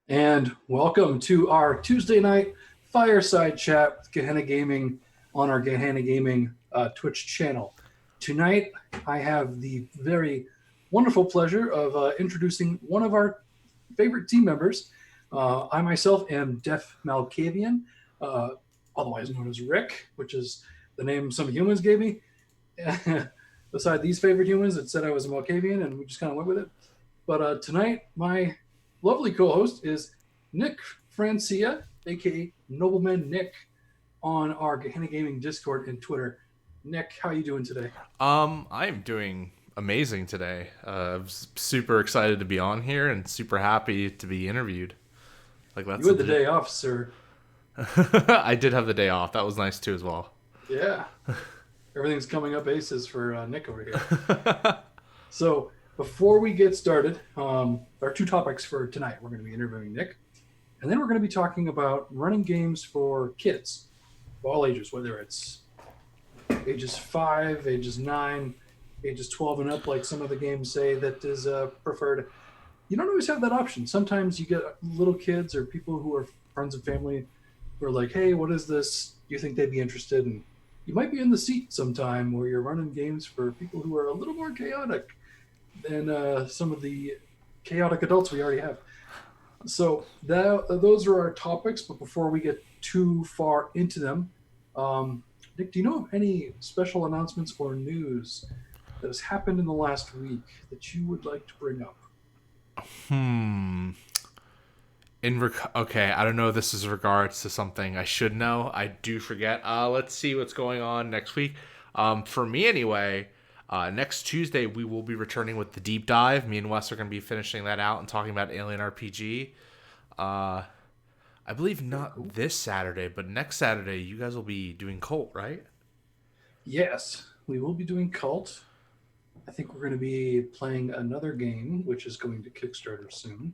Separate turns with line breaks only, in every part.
And welcome to our Tuesday night fireside chat with Gehenna Gaming on our Gehenna Gaming Twitch channel. Tonight, I have the very wonderful pleasure of introducing one of our favorite team members. I myself am Def Malkavian, uh, otherwise known as Rick, which is the name some humans gave me. Beside these favorite humans, it said I was a Malkavian, and we just kind of went with it. But tonight, my lovely co-host is Nick Francia, aka Nobleman Nick, on our Gehenna Gaming Discord and Twitter. Nick, how you doing today?
I am doing amazing today. I'm super excited to be on here and super happy to be interviewed. Like
You
that's
had the day off, sir.
I did have the day off. That was nice too as well.
Yeah, everything's coming up aces for Nick over here. So before we get started, there are two topics for tonight. We're going to be interviewing Nick, and then we're going to be talking about running games for kids of all ages, whether it's ages 5, ages 9, ages 12 and up, like some of the games say that is preferred. You don't always have that option. Sometimes you get little kids or people who are friends and family who are like, hey, what is this? Do you think they'd be interested? And you might be in the seat sometime where you're running games for people who are a little more chaotic than some of the chaotic adults we already have. So those are our topics. But before we get too far into them, Nick, do you know of any special announcements or news that has happened in the last week that you would like to bring up?
Hmm. Okay, I don't know if this is regards to something I should know. I do forget. Let's see what's going on next week. For me anyway, next Tuesday we will be returning with the deep dive. Me and Wes are going to be finishing that out and talking about Alien RPG. Uh, I believe
Very cool.
not this Saturday, but next Saturday you guys will be doing Cult, right?
Yes, we will be doing Cult. I think we're going to be playing another game, which is going to Kickstarter soon,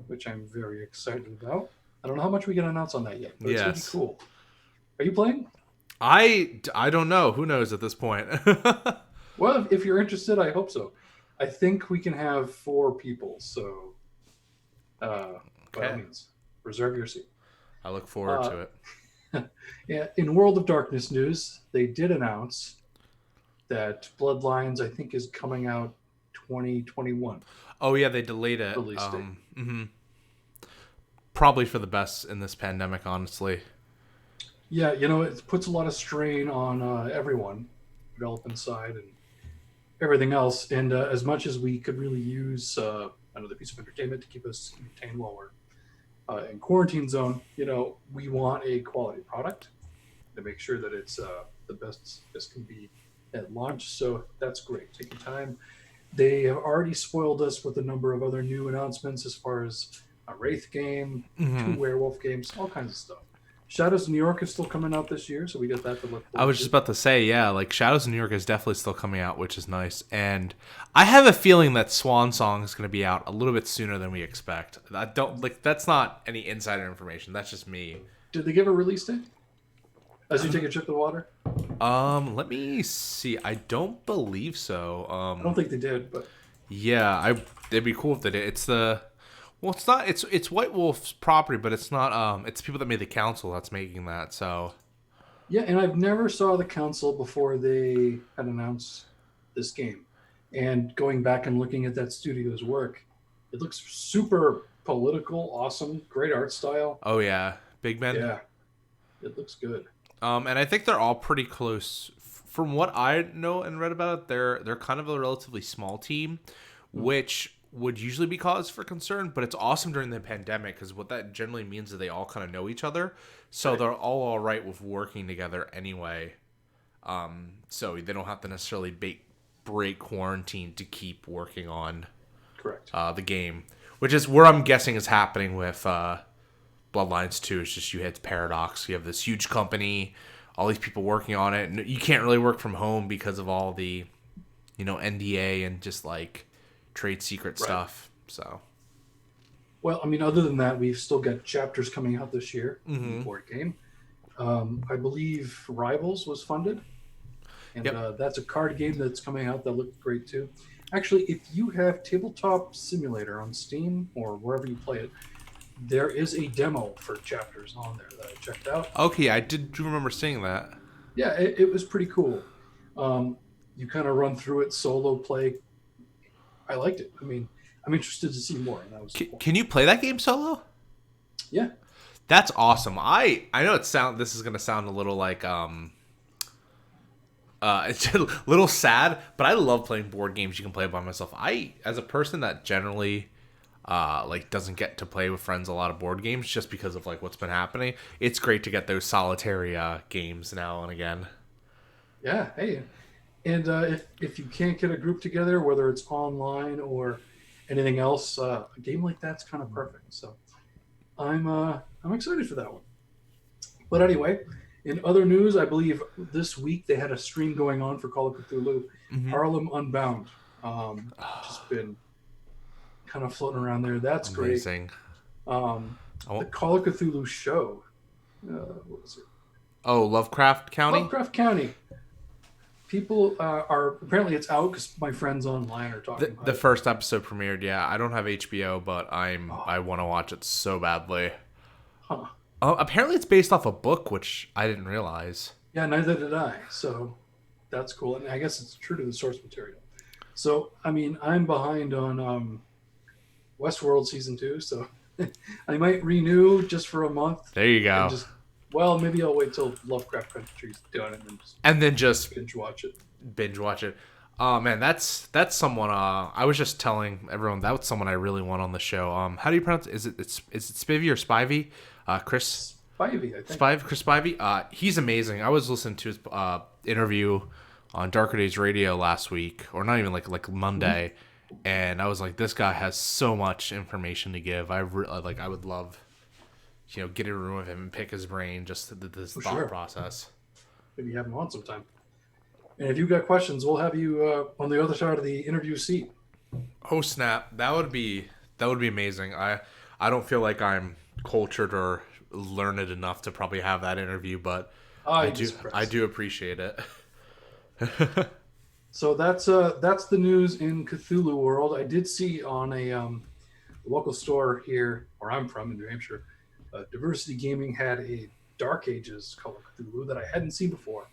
which I'm very excited about. I don't know how much we can announce on that yet, but it's going to be
Yes.
cool. Are you playing?
I don't know. Who knows at this point?
Well, if you're interested, I hope so. I think we can have 4 people, so uh, by all
Okay.
means, reserve your seat.
I look forward
Uh,
to it.
yeah, in World of Darkness news, they did announce that Bloodlines, I think, is coming out 2021
Oh yeah, they delayed it.
release date.
Probably for the best in this pandemic, honestly.
Yeah, it puts a lot of strain on everyone, development side and everything else. And as much as we could really use another piece of entertainment to keep us entertained while we're in quarantine zone, we want a quality product to make sure that it's the best this can be at launch. So that's great. Take your time. They have already spoiled us with a number of other new announcements as far as a Wraith game, 2 werewolf games, all kinds of stuff. Shadows of New York is still coming out this year, so we got that to look
I
forward
was just
to.
about to say, yeah, like Shadows of New York is definitely still coming out, which is nice. And I have a feeling that Swan Song is going to be out a little bit sooner than we expect. I don't like that's not any insider information. That's just me.
Did they give a release date as you take a trip to the water?
Let me see. I don't believe so.
I don't think they did, but
Yeah, it'd be cool if they did. It's the well, it's not. It's White Wolf's property, but it's not. It's people that made the council that's making that. So
yeah, and I've never saw the council before they had announced this game. And going back and looking at that studio's work, it looks super political, awesome, great art style.
oh yeah, Big Ben.
Yeah, it looks good.
And I think they're all pretty close. From what I know and read about it, they're kind of a relatively small team,
Mm,
which would usually be cause for concern. But it's awesome during the pandemic because what that generally means is they all kind of know each other, so
right,
they're all right with working together anyway. So they don't have to necessarily break quarantine to keep working on
correct.
the game, which is where I'm guessing is happening with Bloodlines 2. It's just you hit Paradox. You have this huge company, all these people working on it, and you can't really work from home because of all the, NDA and just like trade secret
Right.
stuff. So
Well, I mean, other than that, we've still got chapters coming out this year in the board game. I believe Rivals was funded, and
yep.
that's a card game that's coming out that looked great too. Actually, if you have Tabletop Simulator on Steam or wherever you play it, there is a demo for chapters on there that I checked out.
Okay, I do remember seeing that.
Yeah, it was pretty cool. You kind of run through it solo play. I liked it. I mean, I'm interested to see more. And that was cool.
Can you play that game solo?
Yeah,
that's awesome. I know this is gonna sound a little like it's a little sad, but I love playing board games you can play by myself. As a person that generally like doesn't get to play with friends a lot of board games just because of like what's been happening, it's great to get those solitary games now and again.
Yeah, hey, and if you can't get a group together, whether it's online or anything else, a game like that's kind of perfect. So I'm excited for that one. But anyway, in other news, I believe this week they had a stream going on for Call of Cthulhu, Harlem Unbound. Just been kind of floating around there. That's
amazing.
Great. The Call of Cthulhu show. What was it?
Oh, Lovecraft County?
Lovecraft County. People are apparently it's out because my friends online are talking about
the
it.
first episode premiered. Yeah, I don't have HBO, but I want to watch it so badly.
Huh.
Apparently it's based off a book, which I didn't realize.
Yeah, neither did I. So that's cool. And I guess it's true to the source material. So, I mean, I'm behind on Westworld Season 2, so I might renew just for a month.
There you go.
Maybe I'll wait till Lovecraft Country's done
and then just
binge watch it.
Oh man, that's someone. I was just telling everyone that was someone I really want on the show. How do you pronounce it? Is it Spivey or Spivey? Chris
Spivey, I think.
Chris Spivey. He's amazing. I was listening to his interview on Darker Days Radio last week, or not even like Monday, and I was like, this guy has so much information to give. I would love, get in a room with him and pick his brain, just this thought process.
Maybe have him on sometime. And if you've got questions, we'll have you on the other side of the interview seat.
Oh snap! That would be amazing. I don't feel like I'm cultured or learned enough to probably have that interview, but I do appreciate it.
So that's the news in Cthulhu world. I did see on a local store here where I'm from in New Hampshire, Diversity Gaming had a Dark Ages Call of Cthulhu that I hadn't seen before.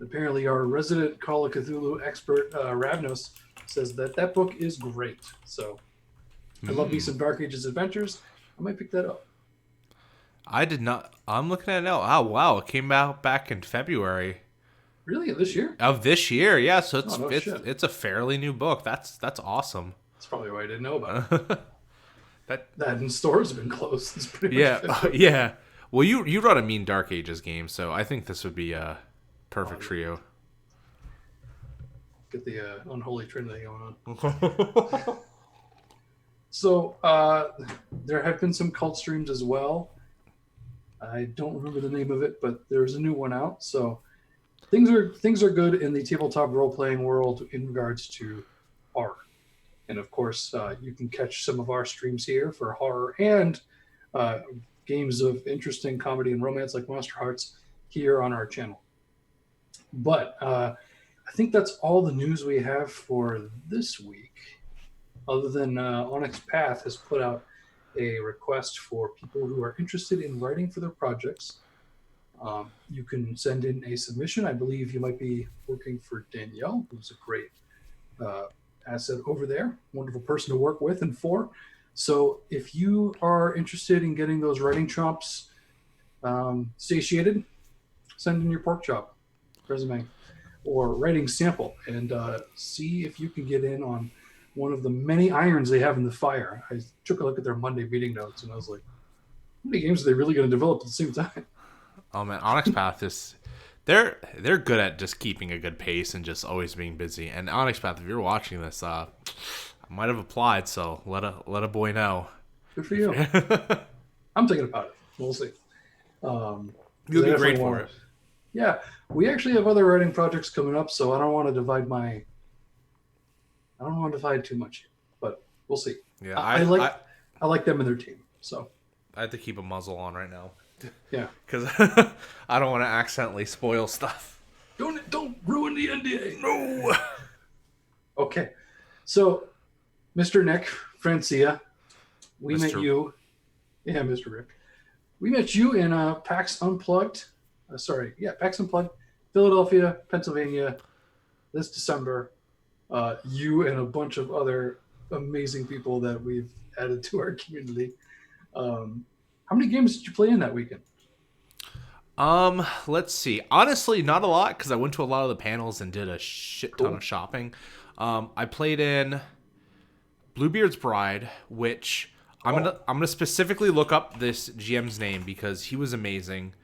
Apparently, our resident Call of Cthulhu expert, Ravnos, says that book is great. So I love me some Dark Ages adventures. I might pick that up.
I did not. I'm looking at it now. Oh, wow. It came out back in February.
Really? This year?
Of this year, yeah. So it's a fairly new book. That's awesome.
That's probably why I didn't know about it. that in stores have been closed. It's pretty much
yeah. Well, you run a mean Dark Ages game, so I think this would be perfect for you.
Get the unholy trinity going on. So there have been some cult streams as well. I don't remember the name of it, but there's a new one out. So things are good in the tabletop role-playing world in regards to horror. And of course, you can catch some of our streams here for horror and games of interesting comedy and romance like Monster Hearts here on our channel. But I think that's all the news we have for this week, other than Onyx Path has put out a request for people who are interested in writing for their projects. You can send in a submission. I believe you might be working for Danielle, who's a great asset over there, wonderful person to work with and for. So if you are interested in getting those writing chops satiated, send in your pork chop resume or writing sample and see if you can get in on one of the many irons they have in the fire. I took a look at their Monday meeting notes and I was like, how many games are they really going to develop at the same time?
Oh man, Onyx Path is they're good at just keeping a good pace and just always being busy. And Onyx Path, if you're watching this, I might have applied, so let a boy know.
Good for you. I'm thinking about it. We'll see.
You'll be great for it.
Yeah, we actually have other writing projects coming up, so I don't want to divide too much, but we'll see.
Yeah,
I like them and their team. So
I have to keep a muzzle on right now.
Yeah,
because I don't want to accidentally spoil stuff.
Don't ruin the NDA.
No.
Okay, so Mr. Nick Francia, we met you Yeah, Mr. Rick. We met you in PAX Unplugged. PAX Unplugged, Philadelphia, Pennsylvania, this December. You and a bunch of other amazing people that we've added to our community. How many games did you play in that weekend?
Let's see. Honestly, not a lot because I went to a lot of the panels and did a shit ton
Cool.
of shopping. I played in Bluebeard's Bride, which I'm gonna specifically look up this GM's name because he was amazing.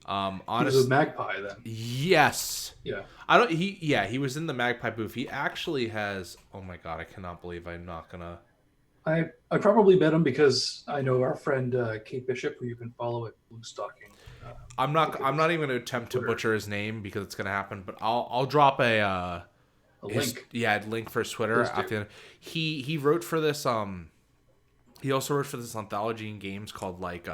He was a
Honest,
magpie then.
yes.
Yeah.
He was in the Magpie booth. He actually has. Oh my god, I cannot believe I'm not gonna.
I probably bet him because I know our friend Kate Bishop, who you can follow at Blue Stocking.
I'm not even gonna attempt
Twitter.
to butcher his name because it's gonna happen. But I'll drop a
A link.
link for his Twitter at the end. He wrote for this he also wrote for this anthology in games called like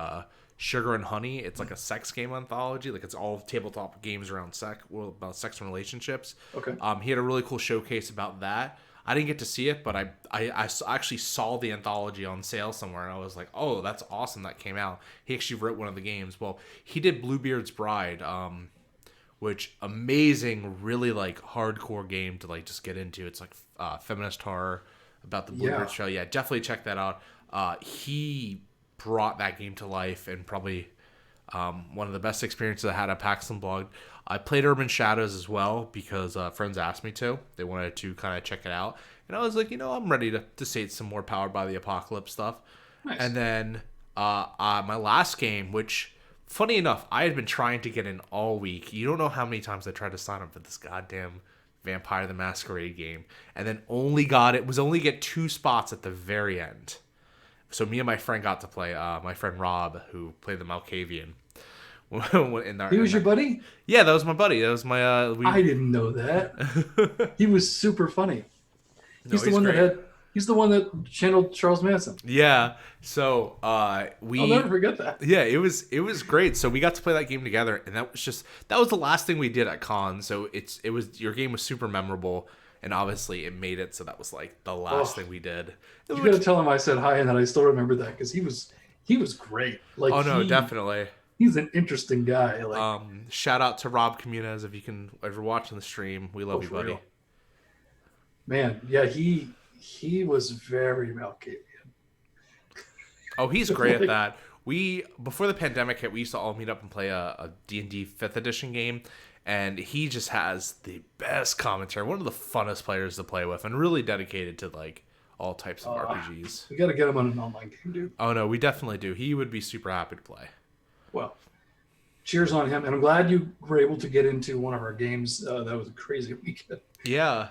Sugar and Honey. It's like a sex game anthology. Like it's all tabletop games around about sex and relationships.
Okay.
He had a really cool showcase about that. I didn't get to see it, but I actually saw the anthology on sale somewhere, and I was like, oh, that's awesome that came out. He actually wrote one of the games. Well, he did Bluebeard's Bride, which amazing, really like hardcore game to like just get into. It's like feminist horror about the Bluebeard show. Yeah, definitely check that out. He brought that game to life and probably one of the best experiences I had at PAX Unplugged. I played Urban Shadows as well because friends asked me to. They wanted to kind of check it out. And I was like, I'm ready to state some more Powered by the Apocalypse stuff.
Nice.
And then my last game, which, funny enough, I had been trying to get in all week. You don't know how many times I tried to sign up for this goddamn Vampire the Masquerade game. And then only get 2 spots at the very end. So me and my friend got to play. My friend Rob, who played the Malkavian.
He was your buddy?
Yeah, that was my buddy. That was my.
I didn't know that. He was super funny. He's
No,
He's the one that channeled Charles Manson.
Yeah. So
I'll never forget that.
Yeah, it was great. So we got to play that game together, and that was the last thing we did at con. So your game was super memorable, and obviously it made it. So that was like the last thing we did.
You gotta tell him I said hi and that I still remember that because he was great. Like,
oh no, definitely.
He's an interesting guy. Like,
shout out to Rob Comunes if you're watching the stream. We love you, buddy.
Real. Man, yeah, he was very Malkavian.
Oh, he's great at that. Before the pandemic hit, we used to all meet up and play a D&D 5th edition game, and he just has the best commentary. One of the funnest players to play with, and really dedicated to like all types of RPGs.
We got to get him on an online game, dude.
Oh no, we definitely do. He would be super happy to play.
Well, cheers on him, and I'm glad you were able to get into one of our games. That was a crazy weekend.
Yeah,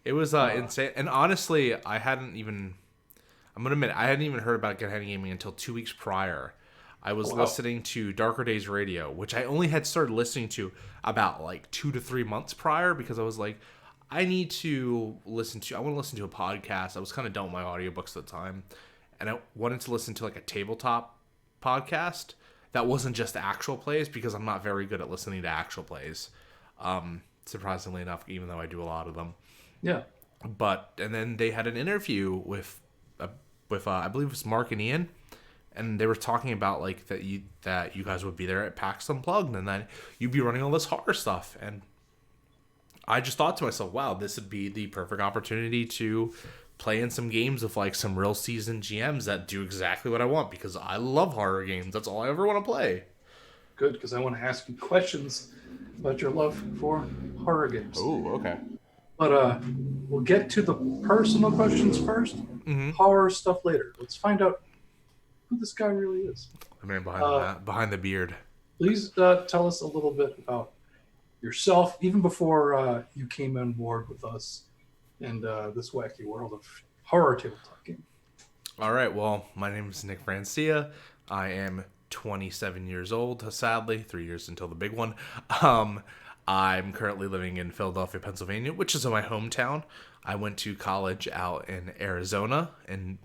it was insane. And honestly, I'm gonna admit, I hadn't even heard about Gehenna Gaming until 2 weeks prior. I was listening to Darker Days Radio, which I only had started listening to about like 2 to 3 months prior because I was like, I want to listen to a podcast. I was kind of done with my audiobooks at the time, and I wanted to listen to like a tabletop podcast that wasn't just actual plays because I'm not very good at listening to actual plays. Surprisingly enough, even though I do a lot of them.
Yeah.
And then they had an interview with I believe it was Mark and Ian, and they were talking about like that you guys would be there at PAX Unplugged, and then you'd be running all this horror stuff. And I just thought to myself, wow, this would be the perfect opportunity to play in some games with like some real seasoned GMs that do exactly what I want because I love horror games. That's all I ever want to play.
Good, because I want to ask you questions about your love for horror games.
Oh, okay.
But we'll get to the personal questions first.
Mm-hmm.
Horror stuff later. Let's find out who this guy really is.
The man behind the beard.
Please tell us a little bit about yourself, even before you came on board with us in this wacky world of horror tabletop game.
All right. Well, my name is Nick Francia. I am 27 years old, sadly, 3 years until the big one. I'm currently living in Philadelphia, Pennsylvania, which is my hometown. I went to college out in Arizona and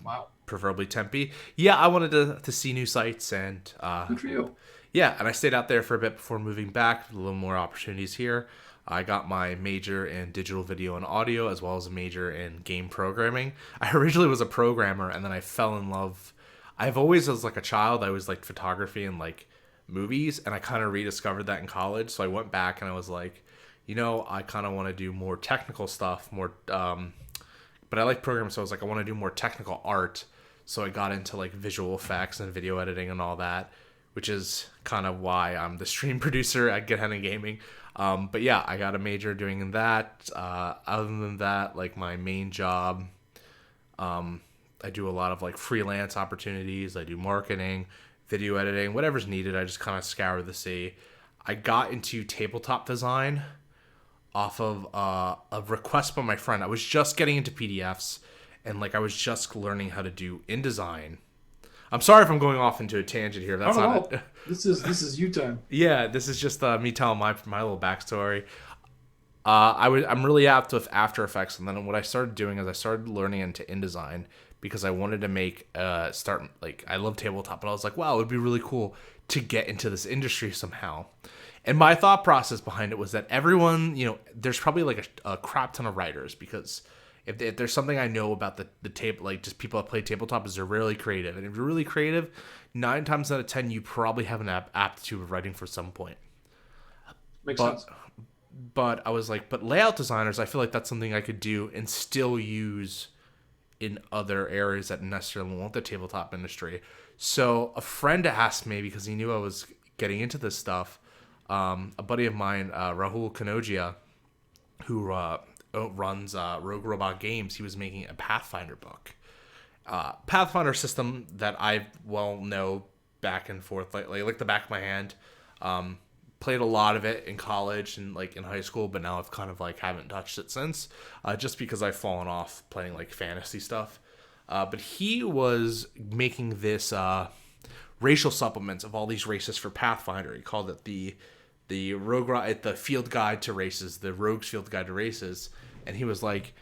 preferably Tempe. Yeah, I wanted to see new sights and
good for you.
Yeah, and I stayed out there for a bit before moving back. A little more opportunities here. I got my major in digital video and audio as well as a major in game programming. I originally was a programmer and then I fell in love. I've always, as like a child, I always liked photography and like movies, and I kind of rediscovered that in college. So I went back and I was like, I kind of want to do more technical stuff, more. But I like programming, so I was like, I want to do more technical art. So I got into like visual effects and video editing and all that, which is kind of why I'm the stream producer at Gehenna Gaming. But yeah, I got a major doing that. Other than that, like my main job, I do a lot of like freelance opportunities. I do marketing, video editing, whatever's needed. I just kind of scour the sea. I got into tabletop design off of a request by my friend. I was just getting into PDFs, and like I was just learning how to do InDesign. I'm sorry if I'm going off into a tangent here. That's not it.
This is you time.
Yeah, this is just me telling my little backstory. I'm really apt with After Effects, and then what I started doing is I started learning into InDesign because I wanted to make I love tabletop, but I was like, wow, it would be really cool to get into this industry somehow. And my thought process behind it was that everyone, there's probably like a crap ton of writers, because if there's something I know about the table, like just people that play tabletop, is they're really creative. And if you're really creative, 9 times out of 10, you probably have an aptitude of writing for some point.
Makes sense.
But I was like, but layout designers, I feel like that's something I could do and still use in other areas that necessarily won't the tabletop industry. So a friend asked me, because he knew I was getting into this stuff, a buddy of mine, Rahul Kanogia, who runs Rogue Robot Games, he was making a Pathfinder book. Pathfinder system that I know back and forth, like the back of my hand. Played a lot of it in college and like in high school, but now I've kind of like haven't touched it since, just because I've fallen off playing like fantasy stuff. But he was making this racial supplements of all these races for Pathfinder. He called it the Field Guide to Races, the Rogue's Field Guide to Races. And he was like,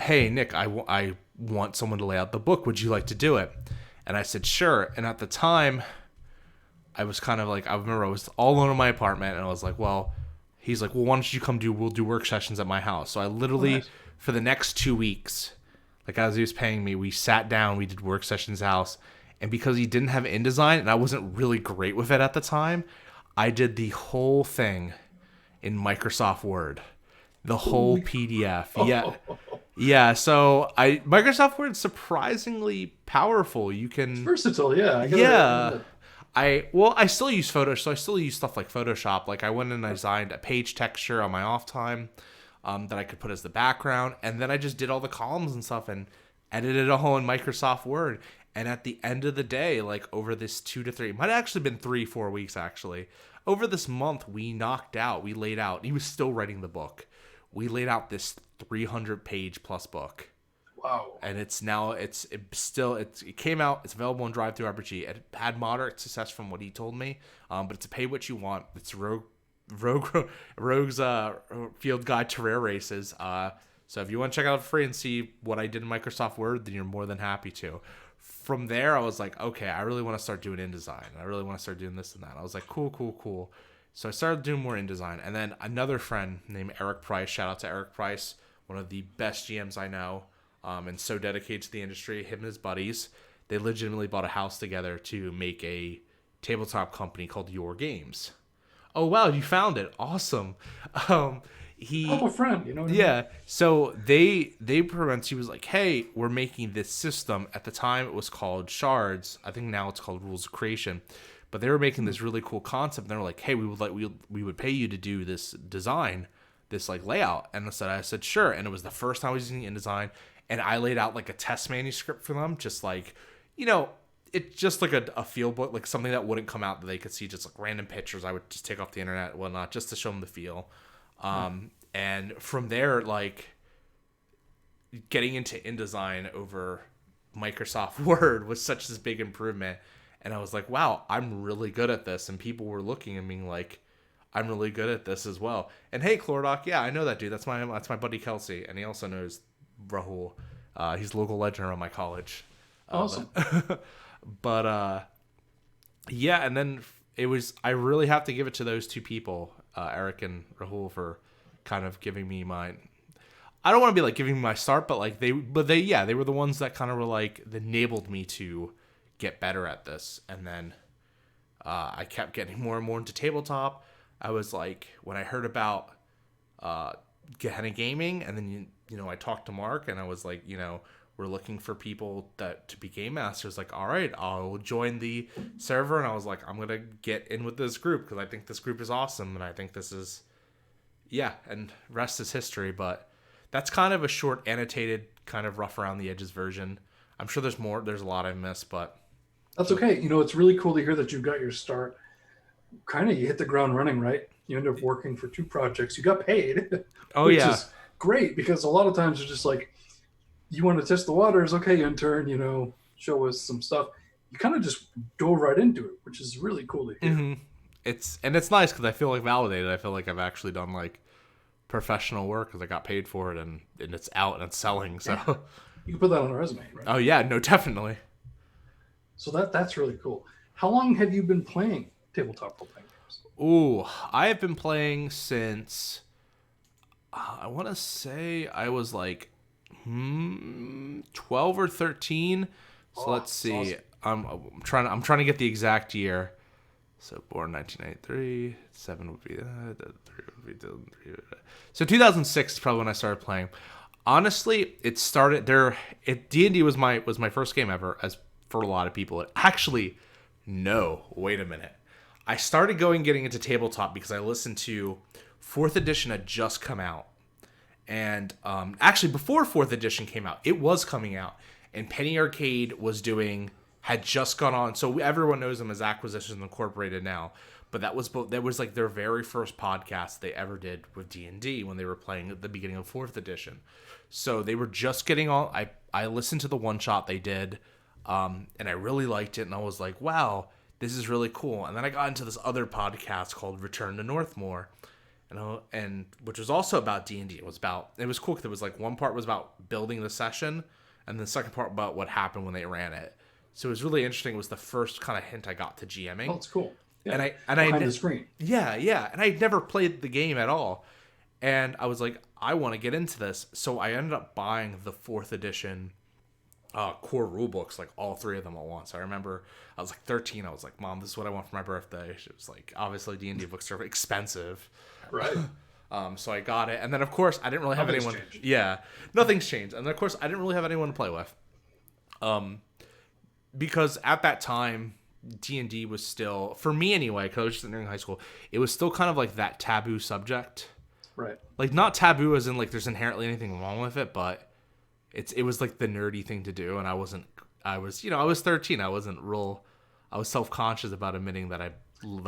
hey, Nick, I want someone to lay out the book. Would you like to do it? And I said, sure. And at the time, I was kind of like, I remember I was all alone in my apartment, and I was like, well, he's like, well, why don't you come we'll do work sessions at my house. So I literally, for the next 2 weeks, like as he was paying me, we sat down, we did work sessions house. And because he didn't have InDesign, and I wasn't really great with it at the time, I did the whole thing in Microsoft Word. The whole PDF. Yeah. Yeah, so Microsoft Word's surprisingly powerful. You can...
It's versatile, yeah.
I still use Photoshop, so I still use stuff like Photoshop. Like I went and I designed a page texture on my off time that I could put as the background, and then I just did all the columns and stuff and edited a whole in Microsoft Word. And at the end of the day, like over this 2 to 3, it might have actually been 4 weeks actually. Over this month, we laid out, he was still writing the book. We laid out this 300-page plus book.
Wow. And
it came out, it's available in DriveThru RPG. It had moderate success from what he told me, but it's a pay what you want. It's Rogue's Field Guide to Rare Races. So if you want to check it out for free and see what I did in Microsoft Word, then you're more than happy to. From there, I was like, okay, I really want to start doing InDesign. I really want to start doing this and that. I was like, cool. So I started doing more InDesign. And then another friend named Eric Price, shout out to Eric Price, one of the best GMs I know, and so dedicated to the industry, him and his buddies, they legitimately bought a house together to make a tabletop company called Your Games. Oh, wow, you found it. Awesome.
Help a friend, you know what I mean?
Yeah. So he was like, hey, we're making this system. At the time, it was called Shards. I think now it's called Rules of Creation. But they were making this really cool concept. And they were like, hey, we would pay you to do this design, this like layout. And I said, sure. And it was the first time I was using InDesign. And I laid out like a test manuscript for them, just like, it's just like a field book, like something that wouldn't come out that they could see, just like random pictures I would just take off the internet and whatnot, just to show them the feel. And from there, like getting into InDesign over Microsoft Word was such this big improvement. And I was like, wow, I'm really good at this. And people were looking and being like, I'm really good at this as well. And hey, Chlordoc, yeah, I know that dude. That's my buddy Kelsey. And he also knows Rahul. He's a local legend around my college.
Awesome.
Yeah, and then I really have to give it to those two people, Eric and Rahul, for kind of giving me I don't want to be like giving me my start, but like they were the ones that kind of were like, that enabled me to get better at this. And then I kept getting more and more into tabletop. I was like, when I heard about Gehenna Gaming, and then you know I talked to Mark, and I was like, you know, we're looking for people to be game masters. Like, all right, I'll join the server. And I was like, I'm gonna get in with this group because I think this group is awesome, and I think this is, yeah. And rest is history. But that's kind of a short, annotated, kind of rough around the edges version. I'm sure there's more. There's a lot I missed, but
That's okay. You know, it's really cool to hear that you got your start. Kind of, you hit the ground running, right? You end up working for 2 projects. You got paid, which is great, because a lot of times it's just like, you want to test the waters. Okay, intern, you know, show us some stuff. You kind of just dove right into it, which is really cool to hear.
Mm-hmm. It's nice because I feel like validated. I feel like I've actually done like professional work because I got paid for it, and it's out and it's selling. So
yeah. You can put that on a resume, right?
Oh yeah, no, definitely.
So that's really cool. How long have you been playing tabletop role-playing games?
Ooh, I have been playing since I want to say I was like 12 or 13. So let's see. Awesome. I'm trying to get the exact year. So born 1993, 7 would be 3 would be so 2006 is probably when I started playing. Honestly, it started there. D&D was my first game ever, as for a lot of people. No, wait a minute. I started getting into tabletop because I listened to 4th edition had just come out. And actually, before 4th edition came out, it was coming out. And Penny Arcade had just gone on. So everyone knows them as Acquisitions Incorporated now. But that was like their very first podcast they ever did with D&D when they were playing at the beginning of 4th edition. So they were just getting on. I listened to the one shot they did, and I really liked it. And I was like, wow, this is really cool. And then I got into this other podcast called Return to Northmore, and which was also about D&D. It was cool because it was like one part was about building the session, and the second part about what happened when they ran it. So it was really interesting. It was the first kind of hint I got to GMing.
Oh, it's cool.
Yeah.
Behind the screen.
Yeah. And I'd never played the game at all. And I was like, I want to get into this. So I ended up buying the 4th edition core rule books, like all 3 of them at once. I remember I was like 13. I was like, Mom, this is what I want for my birthday. It was like, obviously D&D books are expensive.
Right.
So I got it. And then, of course, I didn't really have anyone.
Changed.
Yeah, nothing's changed. And then, of course, I didn't really have anyone to play with. Because at that time, D&D was still, for me anyway, because I was just entering high school, it was still kind of like that taboo subject.
Right.
Like, not taboo as in like there's inherently anything wrong with it, but it was like the nerdy thing to do, and I was 13. I was self-conscious about admitting that I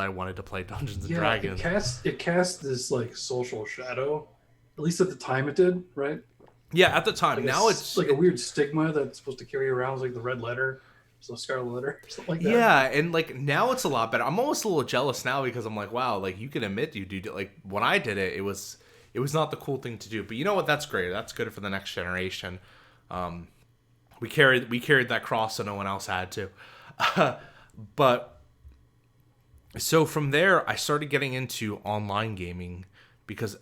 wanted to play Dungeons and Dragons.
It cast this like social shadow, at least at the time it did, right?
Yeah, at the time.
Like
now it's
like a weird stigma that's supposed to carry around, like the red letter. So scarlet letter, something like that.
Yeah, and like now it's a lot better. I'm almost a little jealous now because I'm like, wow, like you can admit you do. Like when I did it, it was not the cool thing to do. But you know what? That's great. That's good for the next generation. We carried that cross so no one else had to. But so from there, I started getting into online gaming because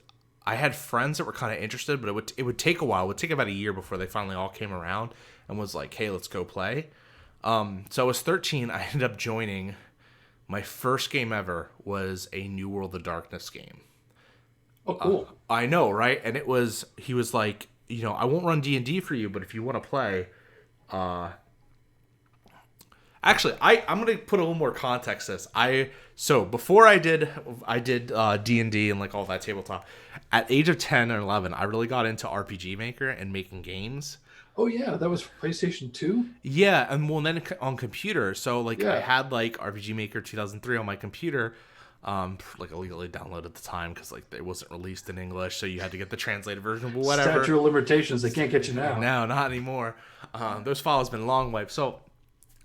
I had friends that were kind of interested, but it would take a while. It would take about a year before they finally all came around and was like, hey, let's go play. So I was 13. I ended up joining. My first game ever was a New World of Darkness game.
Oh, cool.
I know, right? And he was like, you know, I won't run D&D for you, but if you want to play, actually, I'm going to put a little more context to this. So before I did D&D and like all that tabletop, at age of 10 or 11, I really got into RPG Maker and making games.
Oh yeah, that was PlayStation 2?
Yeah, and well, then on computer. So like I had like RPG Maker 2003 on my computer, like illegally downloaded at the time because like it wasn't released in English, so you had to get the translated version. But whatever.
Statute of limitations, they can't get you now.
No, not anymore. Those files have been long wiped. So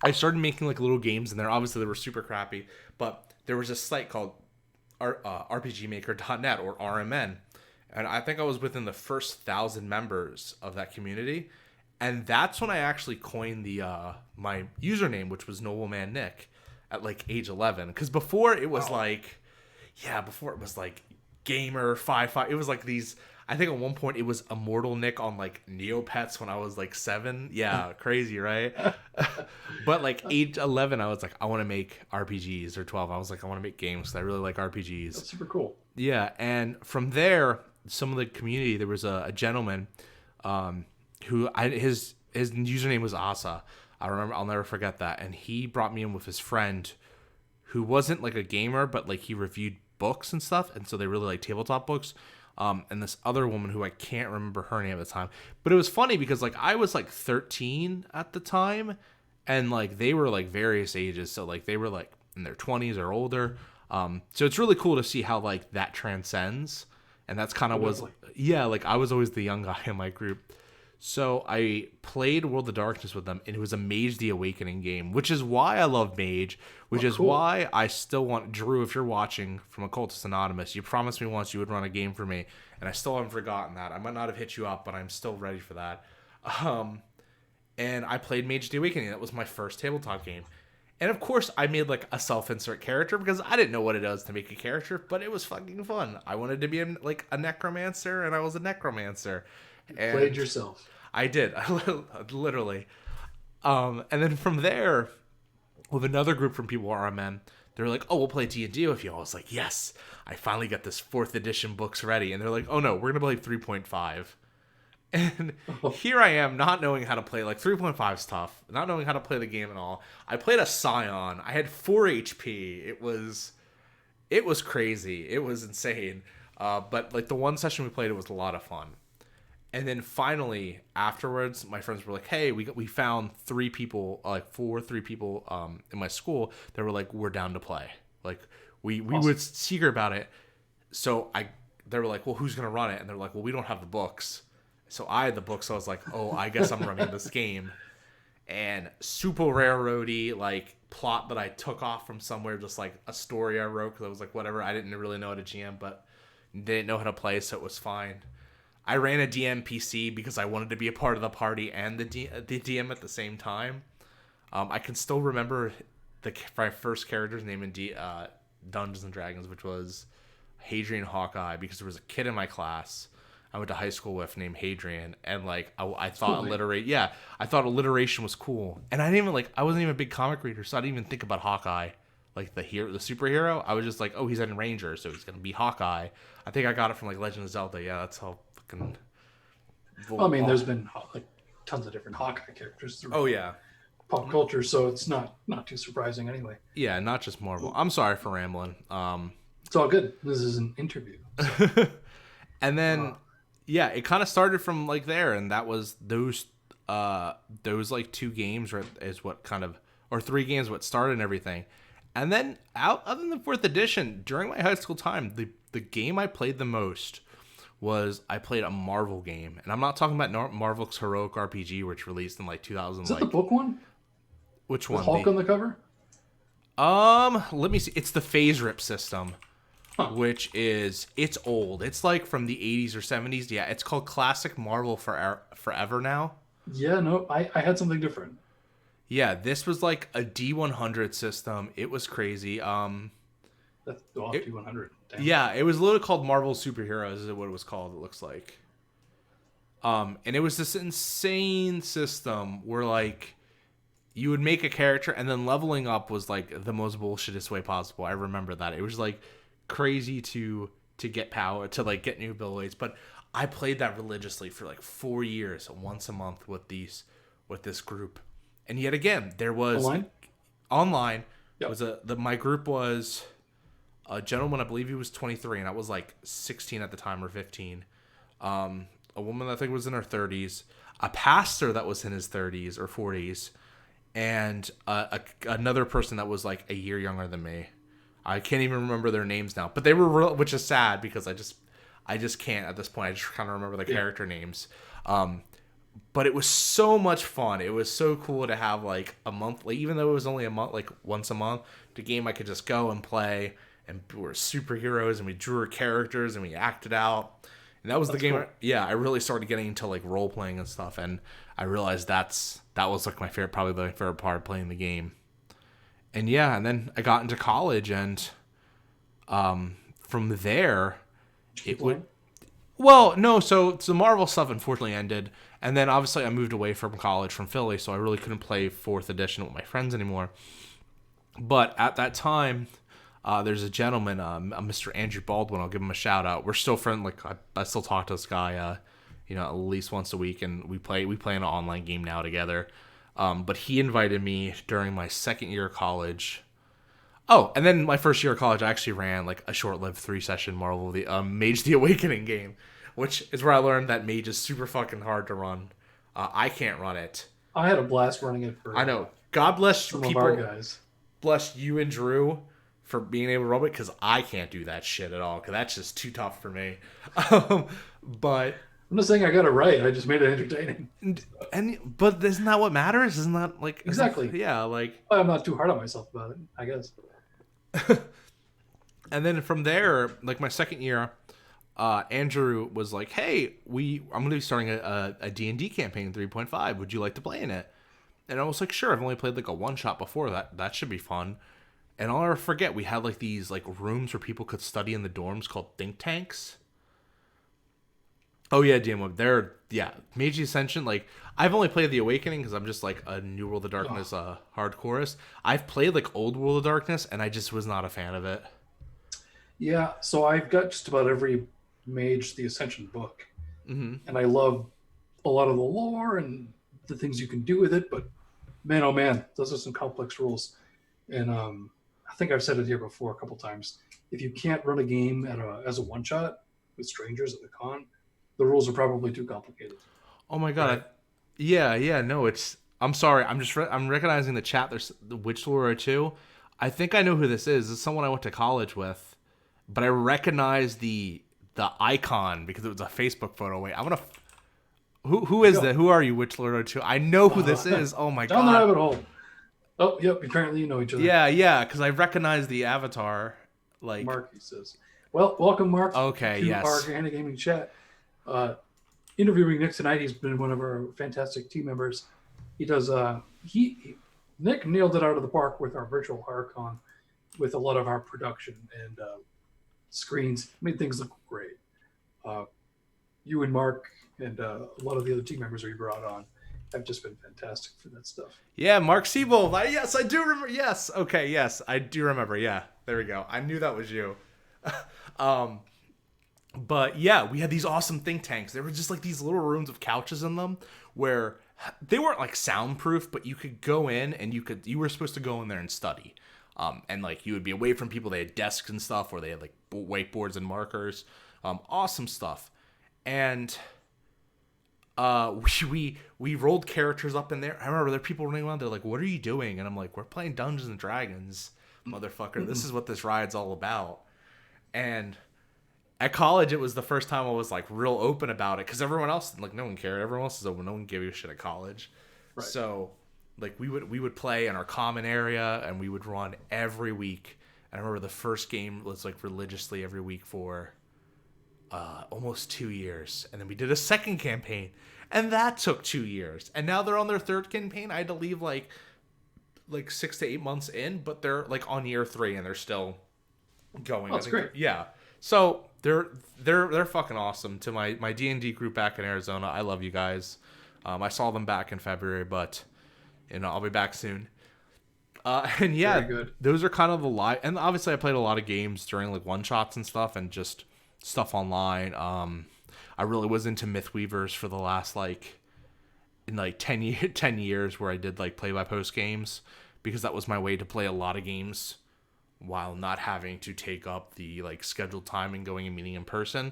I started making like little games in there. Obviously, they were super crappy, but there was a site called RPGmaker.net or RMN, and I think I was within the first 1,000 members of that community. And that's when I actually coined the my username, which was Nobleman Nick, at like age 11. Because before it was like Gamer 55. It was like these. I think at one point it was Immortal Nick on like Neopets when I was like 7. Yeah, crazy, right? But like age 11, I was like, I want to make RPGs, or 12. I was like, I want to make games because I really like RPGs.
That's super cool.
Yeah, and from there, some of the community, there was a gentleman who his username was Asa. I remember, I'll never forget that. And he brought me in with his friend who wasn't like a gamer, but like he reviewed books and stuff, and so they really like tabletop books. And this other woman who I can't remember her name at the time, but it was funny because like I was like 13 at the time, and like they were like various ages, so like they were like in their 20s or older. So it's really cool to see how like that transcends, and that's kind of was yeah, like I was always the young guy in my group. So I played World of Darkness with them, and it was a Mage the Awakening game, which is why I love Mage, which is why I still want... Drew, if you're watching from Occultist Anonymous, you promised me once you would run a game for me, and I still haven't forgotten that. I might not have hit you up, but I'm still ready for that. And I played Mage the Awakening. That was my first tabletop game. And of course, I made like a self-insert character because I didn't know what it was to make a character, but it was fucking fun. I wanted to be like a necromancer, and I was a necromancer. And
played yourself.
I did, literally. And then from there, with another group from people RMN, they're like, "Oh, we'll play D&D with you." I was like, "Yes, I finally got this 4th edition books ready." And they're like, "Oh no, we're gonna play 3.5." And here I am, not knowing how to play. Like 3.5 is tough, not knowing how to play the game at all. I played a Scion. I had 4 HP. It was crazy. It was insane. But like the one session we played, it was a lot of fun. And then finally, afterwards, my friends were like, "Hey, we found 3 people, like 3 people in my school that were like, we're down to play." Like we would secret about it. So they were like, "Well, who's gonna run it?" And they're like, "Well, we don't have the books." So I had the books. So I was like, "Oh, I guess I'm running this game." And super railroady like plot that I took off from somewhere, just like a story I wrote because I was like, whatever. I didn't really know how to GM, but didn't know how to play, so it was fine. I ran a DM PC because I wanted to be a part of the party and the DM at the same time. I can still remember my first character's name in Dungeons and Dragons, which was Hadrian Hawkeye, because there was a kid in my class I went to high school with named Hadrian, and like I thought I thought alliteration was cool, and I wasn't even a big comic reader, so I didn't even think about Hawkeye, like the superhero. I was just like, oh, he's in Ranger, so he's gonna be Hawkeye. I think I got it from like Legend of Zelda. Yeah, that's how fucking.
Well, I mean, there's been like tons of different Hawkeye characters through pop culture, so it's not too surprising anyway.
Yeah, not just Marvel. I'm sorry for rambling.
It's all good. This is an interview. So.
And then, it kind of started from like there, and that was those like 2 games is what kind of, or 3 games what started everything. And then other than the 4th edition, during my high school time, the game I played the most was I played a Marvel game, and I'm not talking about Marvel's Heroic RPG, which released in like 2000.
Is that the book one?
Which one?
Hulk on the cover?
Let me see. It's the Phase Rip system, which it's old. It's like from the 80s or 70s. Yeah, it's called Classic Marvel Forever now.
Yeah, no, I had something different.
Yeah, this was like a D100 system. It was crazy.
That's D100. Damn.
Yeah, it was literally called Marvel Superheroes is what it was called, it looks like. And it was this insane system where like you would make a character, and then leveling up was like the most bullshitest way possible. I remember that. It was like crazy to get power, to like get new abilities. But I played that religiously for like 4 years, once a month with this group. And yet again, there was online. Yep. My group was a gentleman, I believe he was 23, and I was like 16 at the time, or 15. A woman I think was in her 30s, a pastor that was in his 30s or 40s, and another person that was like a year younger than me. I can't even remember their names now, but they were real, which is sad because I just can't at this point. I just kind of remember the character names. But it was so much fun. It was so cool to have like a monthly, even though it was only a month, like once a month, the game I could just go and play, and we were superheroes, and we drew our characters, and we acted out. And that was the game. Cool. I really started getting into like role playing and stuff, and I realized that was like probably my favorite part of playing the game. And and then I got into college, and from there, Well, no, so the Marvel stuff unfortunately ended, and then obviously I moved away from college from Philly, so I really couldn't play 4th edition with my friends anymore. But at that time, there's a gentleman, a Mr. Andrew Baldwin. I'll give him a shout out. We're still friends. Like I still talk to this guy, at least once a week, and we play an online game now together. But he invited me during my second year of college. Oh, and then my first year of college, I actually ran like a short-lived 3-session Marvel Mage the Awakening game, which is where I learned that Mage is super fucking hard to run. I can't run it.
I had a blast running it for.
I know. God bless
some
people.
of our guys.
Bless you and Drew for being able to run it, because I can't do that shit at all, because that's just too tough for me. But
I'm not saying I got it right. I just made it entertaining.
But isn't that what matters? Isn't that like
exactly?
Yeah, like
I'm not too hard on myself about it, I guess.
And then from there, like my second year, Andrew was like, "Hey, I'm going to be starting a D&D campaign 3.5. Would you like to play in it?" And I was like, "Sure. I've only played like a one-shot before. That should be fun." And I'll never forget, we had like these like rooms where people could study in the dorms called think tanks. Oh yeah, DM Web. Mage Ascension. Like, I've only played the Awakening because I'm just like a New World of Darkness hardcoreist. I've played like Old World of Darkness, and I just was not a fan of it.
Yeah, so I've got just about every Mage the Ascension book, and I love a lot of the lore and the things you can do with it. But man, oh man, those are some complex rules. And I think I've said it here before a couple times. If you can't run a game as a one shot with strangers at the con, the rules are probably too complicated.
Oh my god! Right? No, it's. I'm sorry. I'm recognizing the chat. There's the Witch Lore 2. I think I know who this is. It's someone I went to college with, but I recognize the icon because it was a Facebook photo. Wait, I'm gonna. Who is that? Who are you, Witch Lord 2? I know who this is. Oh my god!
Down the rabbit hole. Oh, yep. Apparently, you know each other.
Yeah, because I recognize the avatar. Like
Mark, he says. Well, welcome, Mark.
Okay,
to
yes.
our Gehenna Gaming chat. Interviewing Nick tonight. He's been one of our fantastic team members. He does. Nick nailed it out of the park with our virtual HorrorCon, with a lot of our production and screens. Made things look great. You and Mark and a lot of the other team members we brought on have just been fantastic for that stuff.
Yeah, Mark Siebold. Yes, I do remember. Yes, okay, yes, I do remember. Yeah, there we go. I knew that was you. But yeah, we had these awesome think tanks. There were just like these little rooms with couches in them where they weren't like soundproof, but you could go in and you were supposed to go in there and study. And like you would be away from people. They had desks and stuff where they had like whiteboards and markers. Awesome stuff. And we rolled characters up in there. I remember there were people running around. They're like, "What are you doing?" And I'm like, "We're playing Dungeons and Dragons, motherfucker. This is what this ride's all about." And at college, it was the first time I was like real open about it because everyone else, like, no one cared. Everyone else is open. No one gave you a shit at college. Right. So like we would play in our common area and we would run every week. And I remember the first game was like religiously every week for almost 2 years. And then we did a second campaign and that took 2 years. And now they're on their third campaign. I had to leave like 6 to 8 months in, but they're like on year 3 and they're still going.
Oh, that's great.
Yeah. So they're fucking awesome. To my D&D group back in Arizona, I love you guys. I saw them back in February, but I'll be back soon. And yeah, those are kind of the live. And obviously, I played a lot of games during like one shots and stuff, and just stuff online. I really was into Mythweavers for the last 10 years, where I did like play by post games because that was my way to play a lot of games while not having to take up the like scheduled time and going and meeting in person.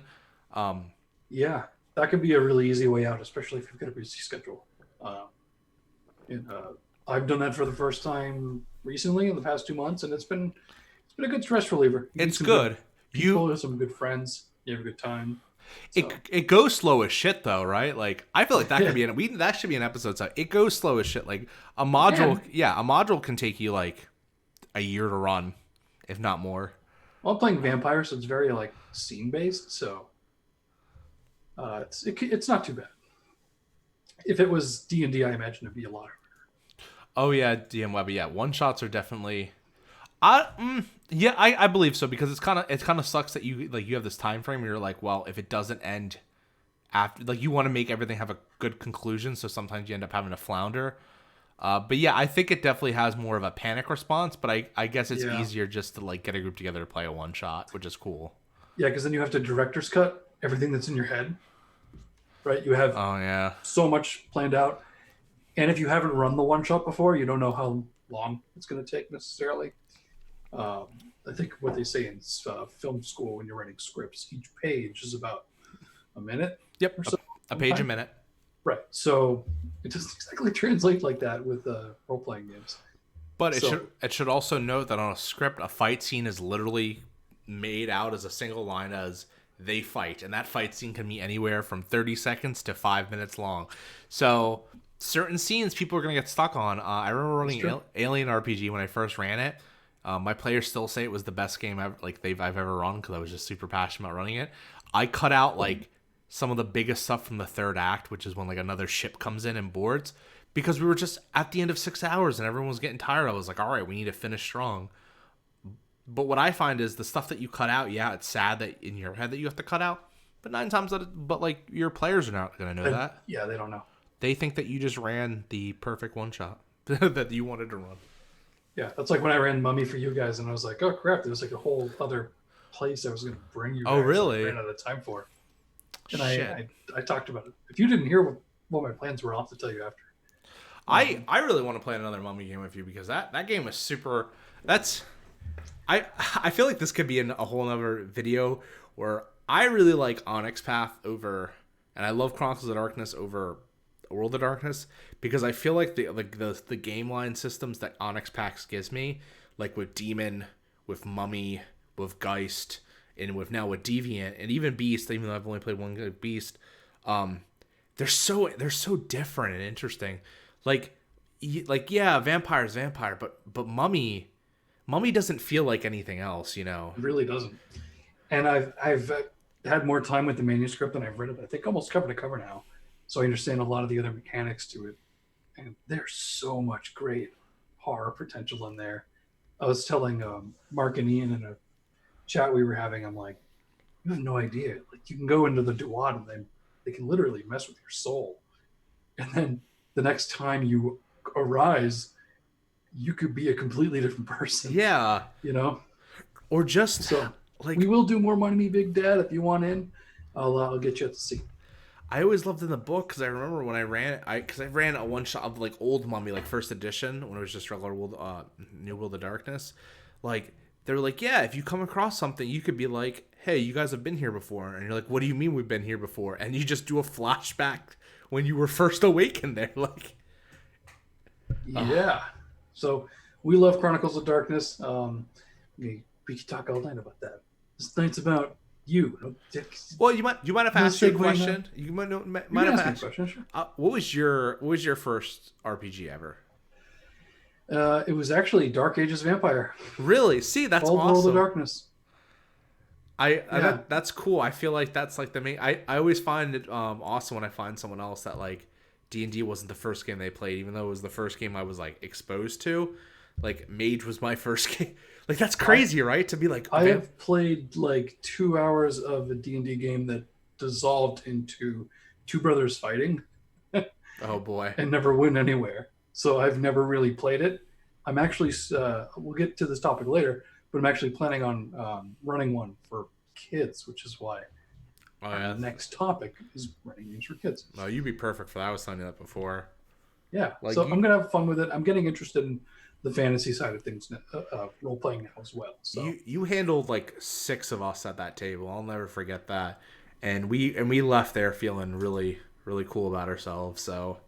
Yeah, that could be a really easy way out, especially if you've got a busy schedule. I've done that for the first time recently in the past 2 months, and it's been a good stress reliever.
It's good.
You have some good friends. You have a good time.
So. It goes slow as shit though, right? Like I feel like that could be that should be an episode. So it goes slow as shit. Like a module, a module can take you like a year to run, if not more.
Well, I'm playing vampire, so it's very like scene based. So it's not too bad. If it was D&D, I imagine it'd be a lot harder.
Oh yeah, DM Web. Yeah, one shots are definitely. Yeah, I believe so, because it kind of sucks that you have this time frame where you're like, well, if it doesn't end after, like, you want to make everything have a good conclusion, so sometimes you end up having to flounder. But yeah, I think it definitely has more of a panic response, but I guess it's easier just to like get a group together to play a one shot, which is cool.
Yeah, because then you have to director's cut everything that's in your head, right? You have so much planned out, and if you haven't run the one shot before, you don't know how long it's going to take necessarily. I think what they say in film school when you're writing scripts, each page is about a minute.
Yep, or so, a page a minute.
Right. So it doesn't exactly translate like that with role-playing games.
But it should also note that on a script, a fight scene is literally made out as a single line as they fight. And that fight scene can be anywhere from 30 seconds to 5 minutes long. So certain scenes people are going to get stuck on. I remember running Alien RPG when I first ran it. My players still say it was the best game I've ever run because I was just super passionate about running it. I cut out like some of the biggest stuff from the third act, which is when like another ship comes in and boards, because we were just at the end of 6 hours and everyone was getting tired. I was like, all right, we need to finish strong. But what I find is the stuff that you cut out, yeah, it's sad that in your head that you have to cut out, but 9 times out of, but like your players are not going to know that.
Yeah, they don't know.
They think that you just ran the perfect one shot that you wanted to run.
Yeah, that's like when I ran Mummy for you guys and I was like, oh crap, there was like a whole other place I was going to bring you guys.
Oh, really?
I ran out of time for. And I talked about it. If you didn't hear what my plans were, I'll have to tell you after.
I really want to play another Mummy game with you because that game is super. I feel like this could be a whole other video where I really like Onyx Path over, and I love Chronicles of Darkness over World of Darkness because I feel like the game line systems that Onyx Path gives me, like with Demon, with Mummy, with Geist, and with Deviant, and even Beast, even though I've only played one Beast, they're so different and interesting. Like yeah, vampire's vampire, but Mummy doesn't feel like anything else, you know.
It really doesn't. And I've had more time with the manuscript than I've read it. I think almost cover to cover now, so I understand a lot of the other mechanics to it. And there's so much great horror potential in there. I was telling Mark and Ian in a chat we were having, I'm like, you have no idea. Like, you can go into the Duat and they can literally mess with your soul. And then the next time you arise, you could be a completely different person.
Yeah.
You know?
Or just
so, like, we will do more Money Big Dad if you want in. I'll get you at the seat.
I always loved in the book because I remember when I ran a one shot of like old Mummy, like first edition, when it was just regular New World of Darkness. Like, they were like, yeah, if you come across something, you could be like, hey, you guys have been here before. And you're like, what do you mean we've been here before? And you just do a flashback when you were first awakened there. Like,
yeah. So we love Chronicles of Darkness. We could talk all night about that. This night's about you.
Well, you might have asked you a question. You might have asked.
Question, sure.
What was your first RPG ever?
It was actually Dark Ages Vampire.
Really? See, that's
Old
awesome.
World of Darkness.
That's cool. I feel like that's like the main. I always find it awesome when I find someone else that like D&D wasn't the first game they played, even though it was the first game I was like exposed to. Like Mage was my first game. Like, that's crazy, right? To be like,
I have played like 2 hours of a D&D game that dissolved into two brothers fighting.
Oh boy!
And never went anywhere. So I've never really played it. I'm actually we'll get to this topic later, but I'm actually planning on running one for kids, which is why the next topic is running games for kids.
Oh, you'd be perfect for that. I was telling you that before.
Yeah, like so I'm gonna have fun with it. I'm getting interested in the fantasy side of things, role playing now as well. So
you handled like 6 of us at that table. I'll never forget that. And we left there feeling really, really cool about ourselves. So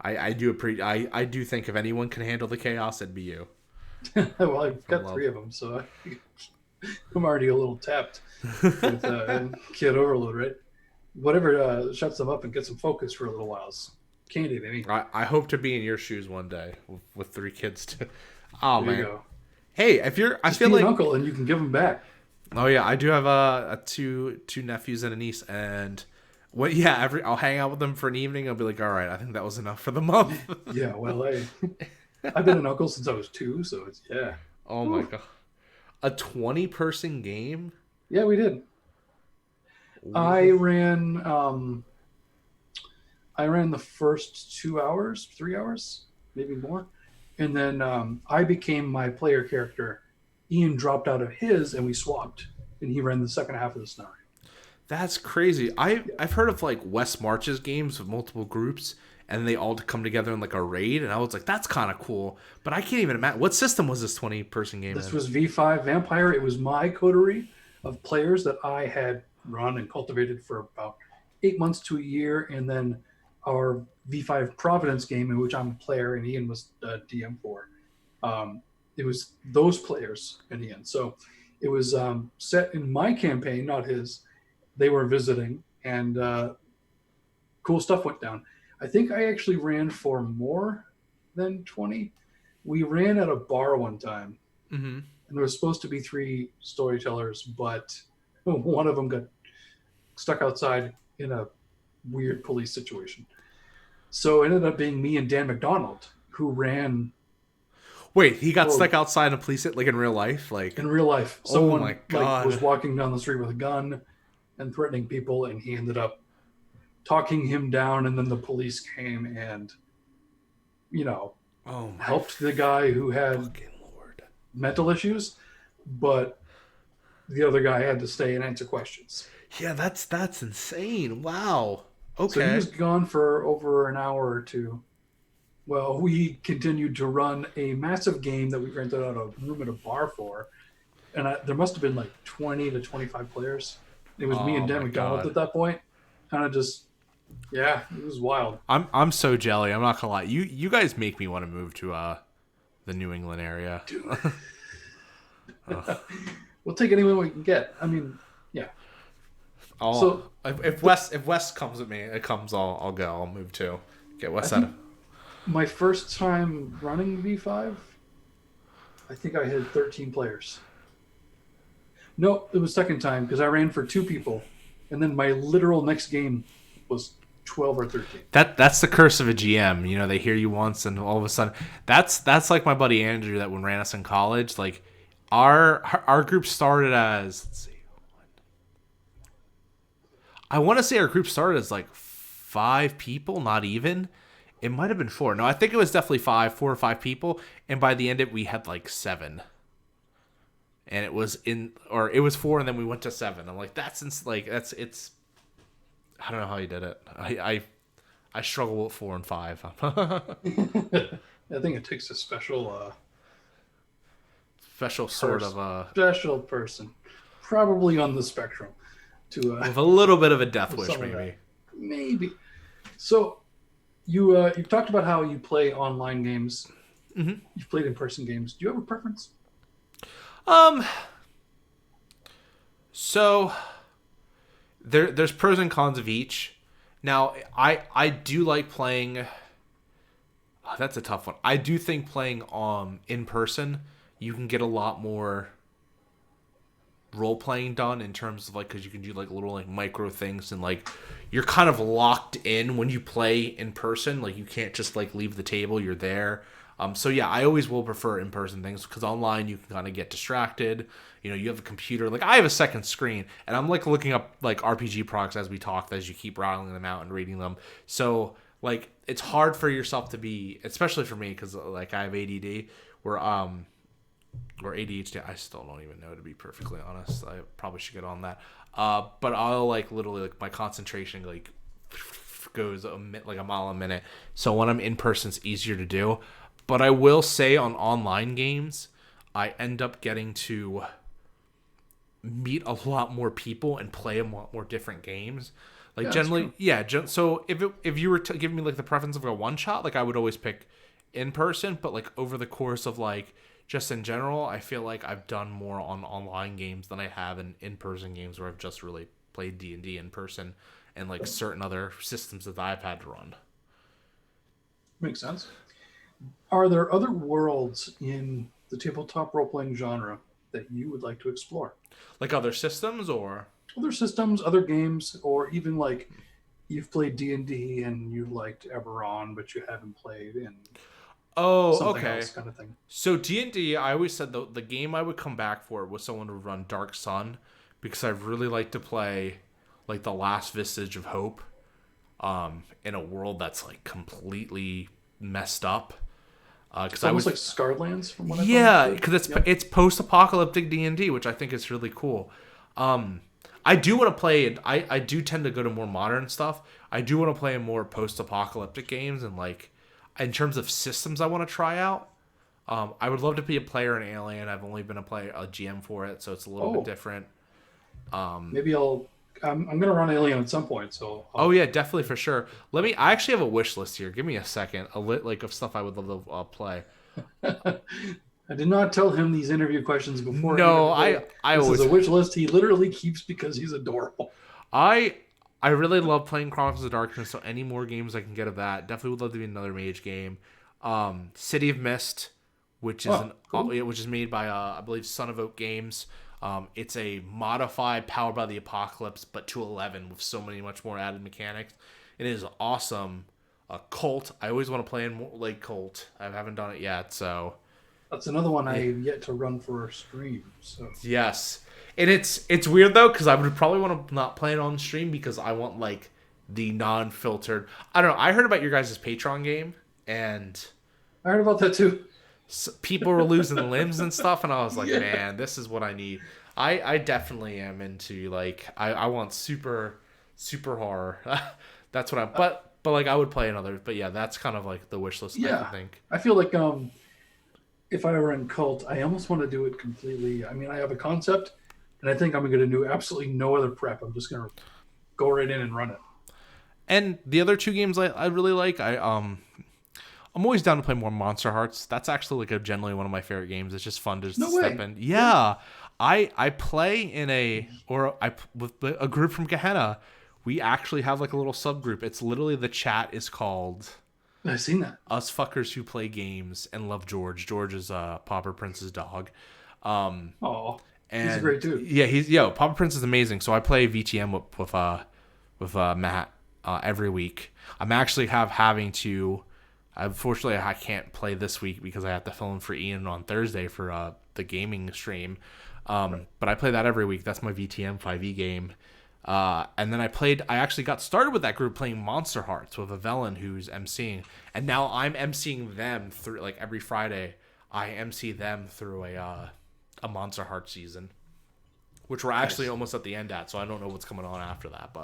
I do think if anyone can handle the chaos, it'd be you.
Well, I've got 3 of them, so I'm already a little tapped with kid overload, right? Whatever shuts them up and gets them focused for a little while. Candy, baby.
I hope to be in your shoes one day with 3 kids too. Oh,
there
man.
You go.
Hey, if you're,
I feel like an uncle and you can give them back.
Oh yeah, I do have two nephews and a niece, and I'll hang out with them for an evening. I'll be like, all right, I think that was enough for the month.
Yeah, well, I've been an uncle since I was 2, so it's
Oh my god. A 20-person game?
Yeah, we did. I ran I ran the first 2 hours, 3 hours, maybe more. And then I became my player character. Ian dropped out of his and we swapped. And he ran the second half of the scenario.
That's crazy.
Yeah.
I've heard of like Wes March's games with multiple groups and they all come together in like a raid, and I was like, that's kind of cool. But I can't even imagine what system was this 20-person game
This
in?
was V5 Vampire. It was my coterie of players that I had run and cultivated for about 8 months to a year. And then our V5 Providence game, in which I'm a player and Ian was DM for. It was those players in the end. So it was set in my campaign, not his. They were visiting, and cool stuff went down. I think I actually ran for more than 20. We ran at a bar one time, and there was supposed to be 3 storytellers, but one of them got stuck outside in a weird police situation. So it ended up being me and Dan McDonald who ran.
Wait, he got stuck outside and police it like in real life? Like
In real life,
oh
someone
my god.
was walking down the street with a gun and threatening people, and he ended up talking him down, and then the police came and helped the guy who had
Lord.
mental issues, but the other guy had to stay and answer questions.
Yeah, that's insane. Wow. Okay.
So he was gone for over an hour or two. Well, we continued to run a massive game that we rented out a room at a bar for, and there must have been like 20 to 25 players. It was me and Dan McDonald at that point. Kind of just, yeah, it was wild.
I'm so jelly. I'm not gonna lie. You guys make me want to move to the New England area.
We'll take anyone we can get. I mean, yeah.
So if Wes comes with me, I'll go. I'll move too. Get Wes out of.
My first time running V5, I think I had 13 players. No, it was second time because I ran for 2 people, and then my literal next game was 12 or 13.
That's the curse of a GM. You know, they hear you once, and all of a sudden, that's like my buddy Andrew that when ran us in college. Like, our group started as let's see, I want to say our group started as like 5 people, not even. It might have been 4. No, I think it was definitely 4 or 5 people, and by the end we had like 7. And it was 4, and then we went to 7. I'm like, it's. I don't know how you did it. I struggle with 4 and 5.
I think it takes a special special person, probably on the spectrum, to
with a little bit of a death wish, maybe.
Maybe. So you've talked about how you play online games. Mm-hmm. You've played in-person games. Do you have a preference?
So there's pros and cons of each. Now, I do like playing. Oh, that's a tough one. I do think playing in person, you can get a lot more role playing done in terms of like because you can do like little like micro things and like you're kind of locked in when you play in person. Like you can't just like leave the table. You're there. So yeah, I always will prefer in-person things because online you can kind of get distracted. You know, you have a computer. Like I have a second screen, and I'm like looking up like RPG products as we talk, as you keep rattling them out and reading them. So like it's hard for yourself to be, especially for me, because like I have ADD, or ADHD. I still don't even know, to be perfectly honest. I probably should get on that. But I'll like literally like my concentration like goes like a mile a minute. So when I'm in person, it's easier to do. But I will say on online games, I end up getting to meet a lot more people and play a lot more different games. Like yeah, generally, yeah. So if you were to give me like the preference of a one shot, like I would always pick in person. But like over the course of like just in general, I feel like I've done more on online games than I have in person games where I've just really played D&D in person and like certain other systems that I've had to run.
Makes sense. Are there other worlds in the tabletop role-playing genre that you would like to explore?
Like other systems or?
Other systems, other games, or even like you've played D&D and you liked Eberron, but you haven't played in
Oh,
something
okay.
else kind of thing.
So D&D, I always said the game I would come back for was someone to run Dark Sun, because I really like to play like the last vestige of hope in a world that's like completely messed up.
It's
Because I
almost
would,
like Scarlands from what I've
yeah,
understood.
because
Yep.
it's post-apocalyptic D&D, which I think is really cool. I do want to play it. I do tend to go to more modern stuff. I do want to play more post-apocalyptic games, and like in terms of systems I want to try out. I would love to be a player in Alien. I've only been a GM for it, so it's a little bit
Oh,
different.
maybe I'm gonna run Alien at some point, so
Oh yeah, definitely for sure. Let me. I actually have a wish list here. Give me a second. A lit like of stuff I would love to play.
I did not tell him these interview questions beforehand.
No,
Everybody,
I
this is
always
a wish list he literally keeps because he's adorable.
I I really love playing Chronicles of Darkness. So any more games I can get of that, definitely would love to be another mage game. City of Mist, which is
Oh, cool.
which is made by I believe Son of Oak Games. It's a modified Powered by the Apocalypse, but to 11 with so many much more added mechanics. It is awesome. Kult. I always want to play in more, like Kult. I haven't done it yet, so
That's another one I
yeah.
have yet to run for a stream. So
Yes, and it's weird though because I would probably want to not play it on stream because I want like the non-filtered. I don't know. I heard about your guys' Patreon game, and
I heard about that too.
people were losing limbs and stuff, and I was like,
Yeah,
man, this is what I need. I definitely am into like I want super horror. That's what I but like I would play another. But yeah, that's kind of like the wish list I
yeah.
think.
I feel like if I were in Cult, I almost want to do it completely. I mean, I have a concept, and I think I'm going to do absolutely no other prep. I'm just going to go right in and run it.
And the other two games I really like, I'm always down to play more Monster Hearts. That's actually like a generally one of my favorite games. It's just fun to just
No
step
way.
in.
Yeah,
Yeah, I play in with a group from Gehenna. We actually have like a little subgroup. It's literally the chat is called
I've seen that.
Us Fuckers Who Play Games and Love George. George is Pauper Prince's dog.
Oh, he's a
And
great dude.
yeah, Pauper Prince is amazing. So I play VTM with Matt every week. I'm actually having to. Unfortunately, I can't play this week because I have to fill in for Ian on Thursday for the gaming stream.
Right.
But I play that every week. That's my VTM 5e game. And then I actually got started with that group playing Monster Hearts with Evelyn, who's emceeing. And now I'm emceeing them through, like every Friday, I MC them through a Monster Hearts season, which we're actually
Nice.
almost at the end at. So I don't know what's coming on after that.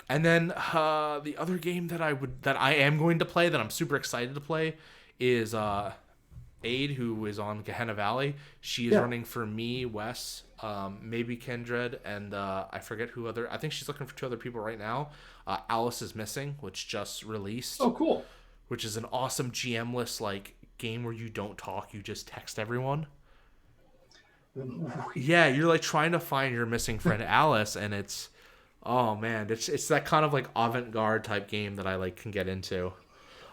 And then the other game that I am going to play that I'm super excited to play is Aid, who is on Gehenna Valley. She is
Yeah.
running for me, Wes, maybe Kindred, and I forget who other. I think she's looking for two other people right now. Alice is Missing, which just released,
Oh, cool.
which is an awesome GM-less like game where you don't talk, you just text everyone. Yeah, you're like trying to find your missing friend Alice, and it's oh man, it's that kind of like avant-garde type game that I like can get into.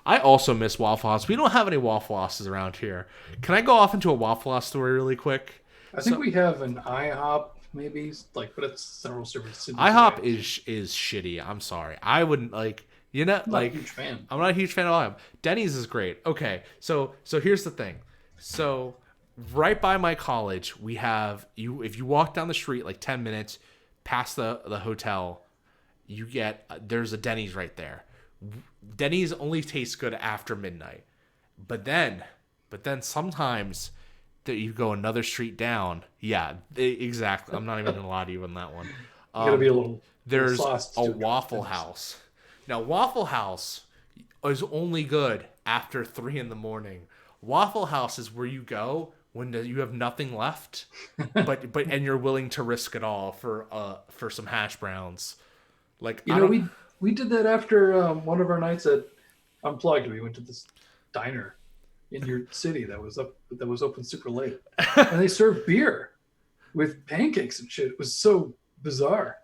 I also miss Waffle House. We don't have any Waffle Houses around here. Can I go off into a Waffle House story really quick?
I think
So
we have an IHOP, maybe like, but it's several cities
IHOP
away.
is shitty. I'm sorry. I wouldn't like
I'm not a
like
huge fan.
I'm not a huge fan of IHOP. Denny's is great. Okay, so here's the thing. So right by my college, we have you. If you walk down the street like 10 minutes past the hotel, you get there's a Denny's right there. Denny's only tastes good after midnight, but then sometimes that you go another street down. Yeah, exactly. I'm not even gonna lie to you on that one.
You gotta be a little
There's
sauce
a
to
Waffle House. Now Waffle House is only good after 3 in the morning. Waffle House is where you go when you have nothing left, but and you're willing to risk it all for some hash browns. Like
You
I
know,
don't.
we did that after one of our nights at Unplugged. We went to this diner in your city that was open super late, and they served beer with pancakes and shit. It was so bizarre.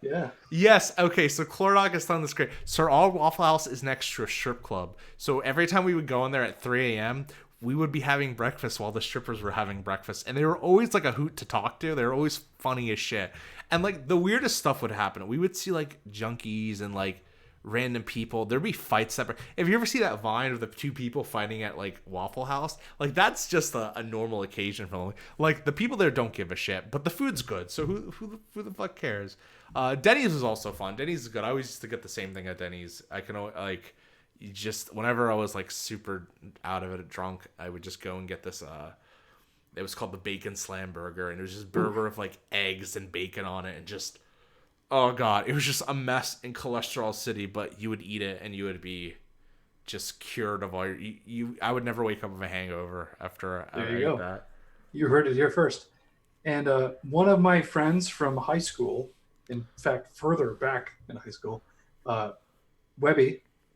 Yeah.
Yes. Okay. So Clorox has done this great. Sir All Waffle House is next to a strip club. So every time we would go in there at 3 a.m., we would be having breakfast while the strippers were having breakfast, and they were always like a hoot to talk to. They were always funny as shit, and like the weirdest stuff would happen. We would see like junkies and like random people. There'd be fights separate. If you ever see that Vine of the two people fighting at like Waffle House, like that's just a normal occasion for them. Like the people there don't give a shit, but the food's good, so who the fuck cares? Denny's was also fun. Denny's is good. I always used to get the same thing at Denny's. I can like just whenever I was like super out of it drunk, I would just go and get this. It was called the Bacon Slam Burger, and it was just burger with like eggs and bacon on it, and just. Oh god, it was just a mess in cholesterol city, but you would eat it and you would be just cured of all your I would never wake up with a hangover after I ate that.
You heard it here first. And one of my friends from high school, in fact further back in high school,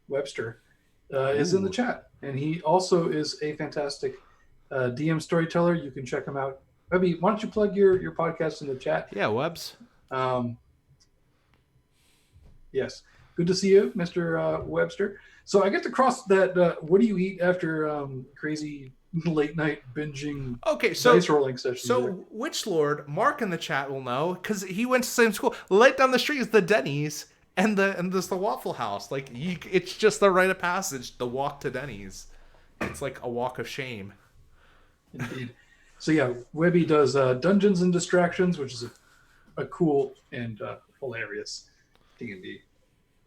Webster, is in the chat, and he also is a fantastic DM storyteller. You can check him out. Webby, why don't you plug your podcast in the chat?
Yeah, Webs.
Yes. Good to see you, Mr. Webster. So I get to cross that. What do you eat after crazy late night binging?
Okay, so
dice rolling session.
So Witch Lord Mark in the chat will know because he went to the same school. Right down the street is the Denny's and there's the Waffle House. Like it's just the rite of passage. The walk to Denny's. It's like a walk of shame.
Indeed. So yeah, Webby does Dungeons and Distractions, which is a cool and hilarious D&D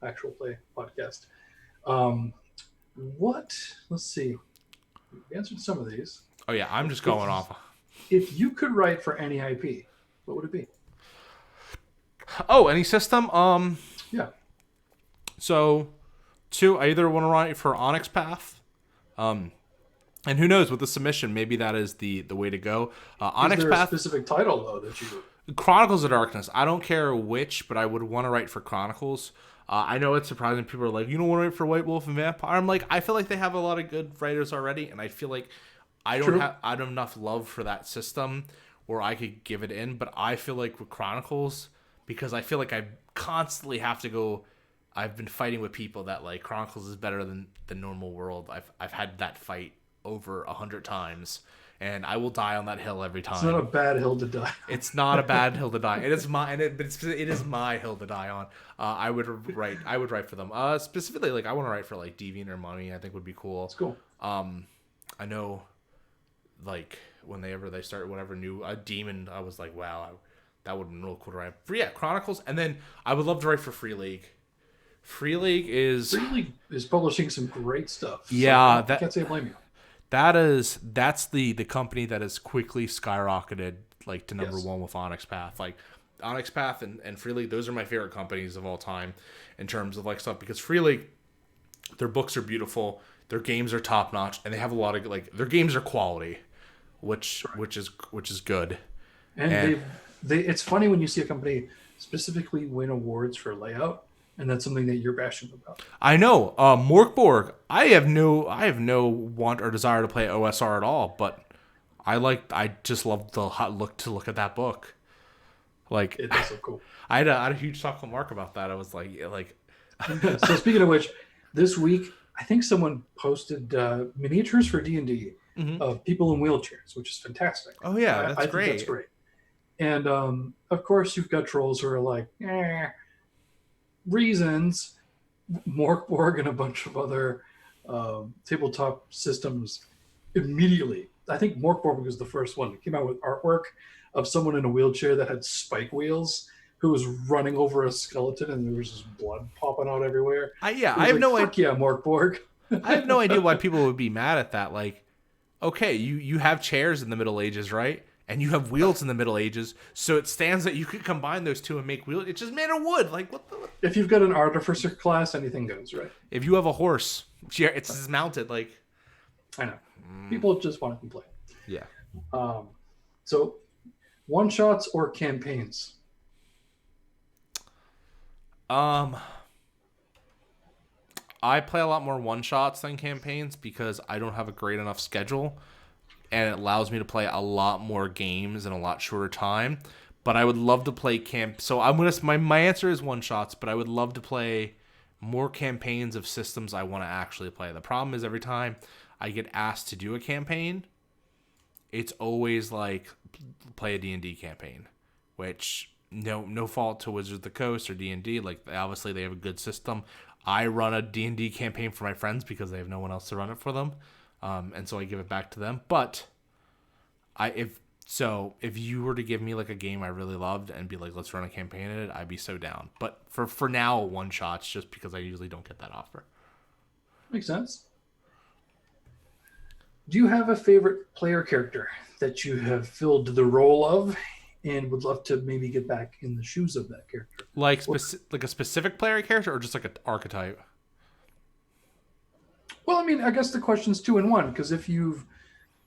actual play podcast. Let's see. We answered some of these.
Oh yeah, I'm just going off.
If you could write for any IP, what would it be?
Oh, any system?
Yeah.
So, I either want to write for Onyx Path, and who knows, with the submission, maybe that is the way to go. Onyx
Is there
Path.
A specific title though that you.
Chronicles of Darkness. I don't care which, but I would want to write for Chronicles. I know it's surprising. People are like, you don't want to write for White Wolf and Vampire. I'm like, I feel like they have a lot of good writers already, and I feel like I don't have enough love for that system where I could give it in. But I feel like with Chronicles, because I feel like I constantly have to go. I've been fighting with people that like Chronicles is better than the normal world. I've had that fight over 100 times. And I will die on that hill every time.
It's not a bad hill to die on.
It's not a bad hill to die. It is my, it is my hill to die on. I would write for them. Specifically, like I want to write for like Deviant or Mummy. I think would be cool.
It's cool.
I know, like whenever they start whatever new Demon, I was like, wow, that would have been real cool to write. But yeah, Chronicles, and then I would love to write for Free League. Free League is
publishing some great stuff. So
yeah,
I can't say I blame you.
That's the company that has quickly skyrocketed like to number one with Onyx Path. Like Onyx Path and Free League, those are my favorite companies of all time in terms of like stuff, because Free League, their books are beautiful, their games are top notch, and they have a lot of like their games are quality, which is good.
And they it's funny when you see a company specifically win awards for layout. And that's something that you're passionate about.
I know. Morkborg, I have no want or desire to play OSR at all, but I just love the look at that book. Like
it is so cool.
I had a huge talk with Mark about that. I was like
So speaking of which, this week I think someone posted miniatures for D&D of people in wheelchairs, which is fantastic.
Oh yeah,
I think that's great. And of course you've got trolls who are like, reasons. Morkborg and a bunch of other tabletop systems immediately. I think Morkborg was the first one that came out with artwork of someone in a wheelchair that had spike wheels who was running over a skeleton, and there was just blood popping out everywhere.
I have no idea.
Yeah, Morkborg.
I have no idea why people would be mad at that. Like, okay, you have chairs in the Middle Ages, right? And you have wheels in the Middle Ages, so it stands that you could combine those two and make wheels. It's just made of wood. Like what?
If you've got an artificer class, anything goes, right?
If you have a horse, it's dismounted. Like
I know, people just want to complain.
Yeah.
So, one shots or campaigns?
I play a lot more one shots than campaigns because I don't have a great enough schedule. And it allows me to play a lot more games in a lot shorter time. But I would love to play So my answer is one shots, but I would love to play more campaigns of systems I want to actually play. The problem is every time I get asked to do a campaign, it's always like play a D&D campaign, which no fault to Wizards of the Coast or D&D. Like obviously they have a good system. I run a D&D campaign for my friends because they have no one else to run it for them, and so I give it back to them. But if you were to give me like a game I really loved and be like, let's run a campaign in it, I'd be so down. But for now, one shots just because I usually don't get that offer.
Makes sense. Do you have a favorite player character that you have filled the role of and would love to maybe get back in the shoes of that character?
Like like a specific player character or just like an archetype?
Well, I mean, I guess the question's two in one, because if you've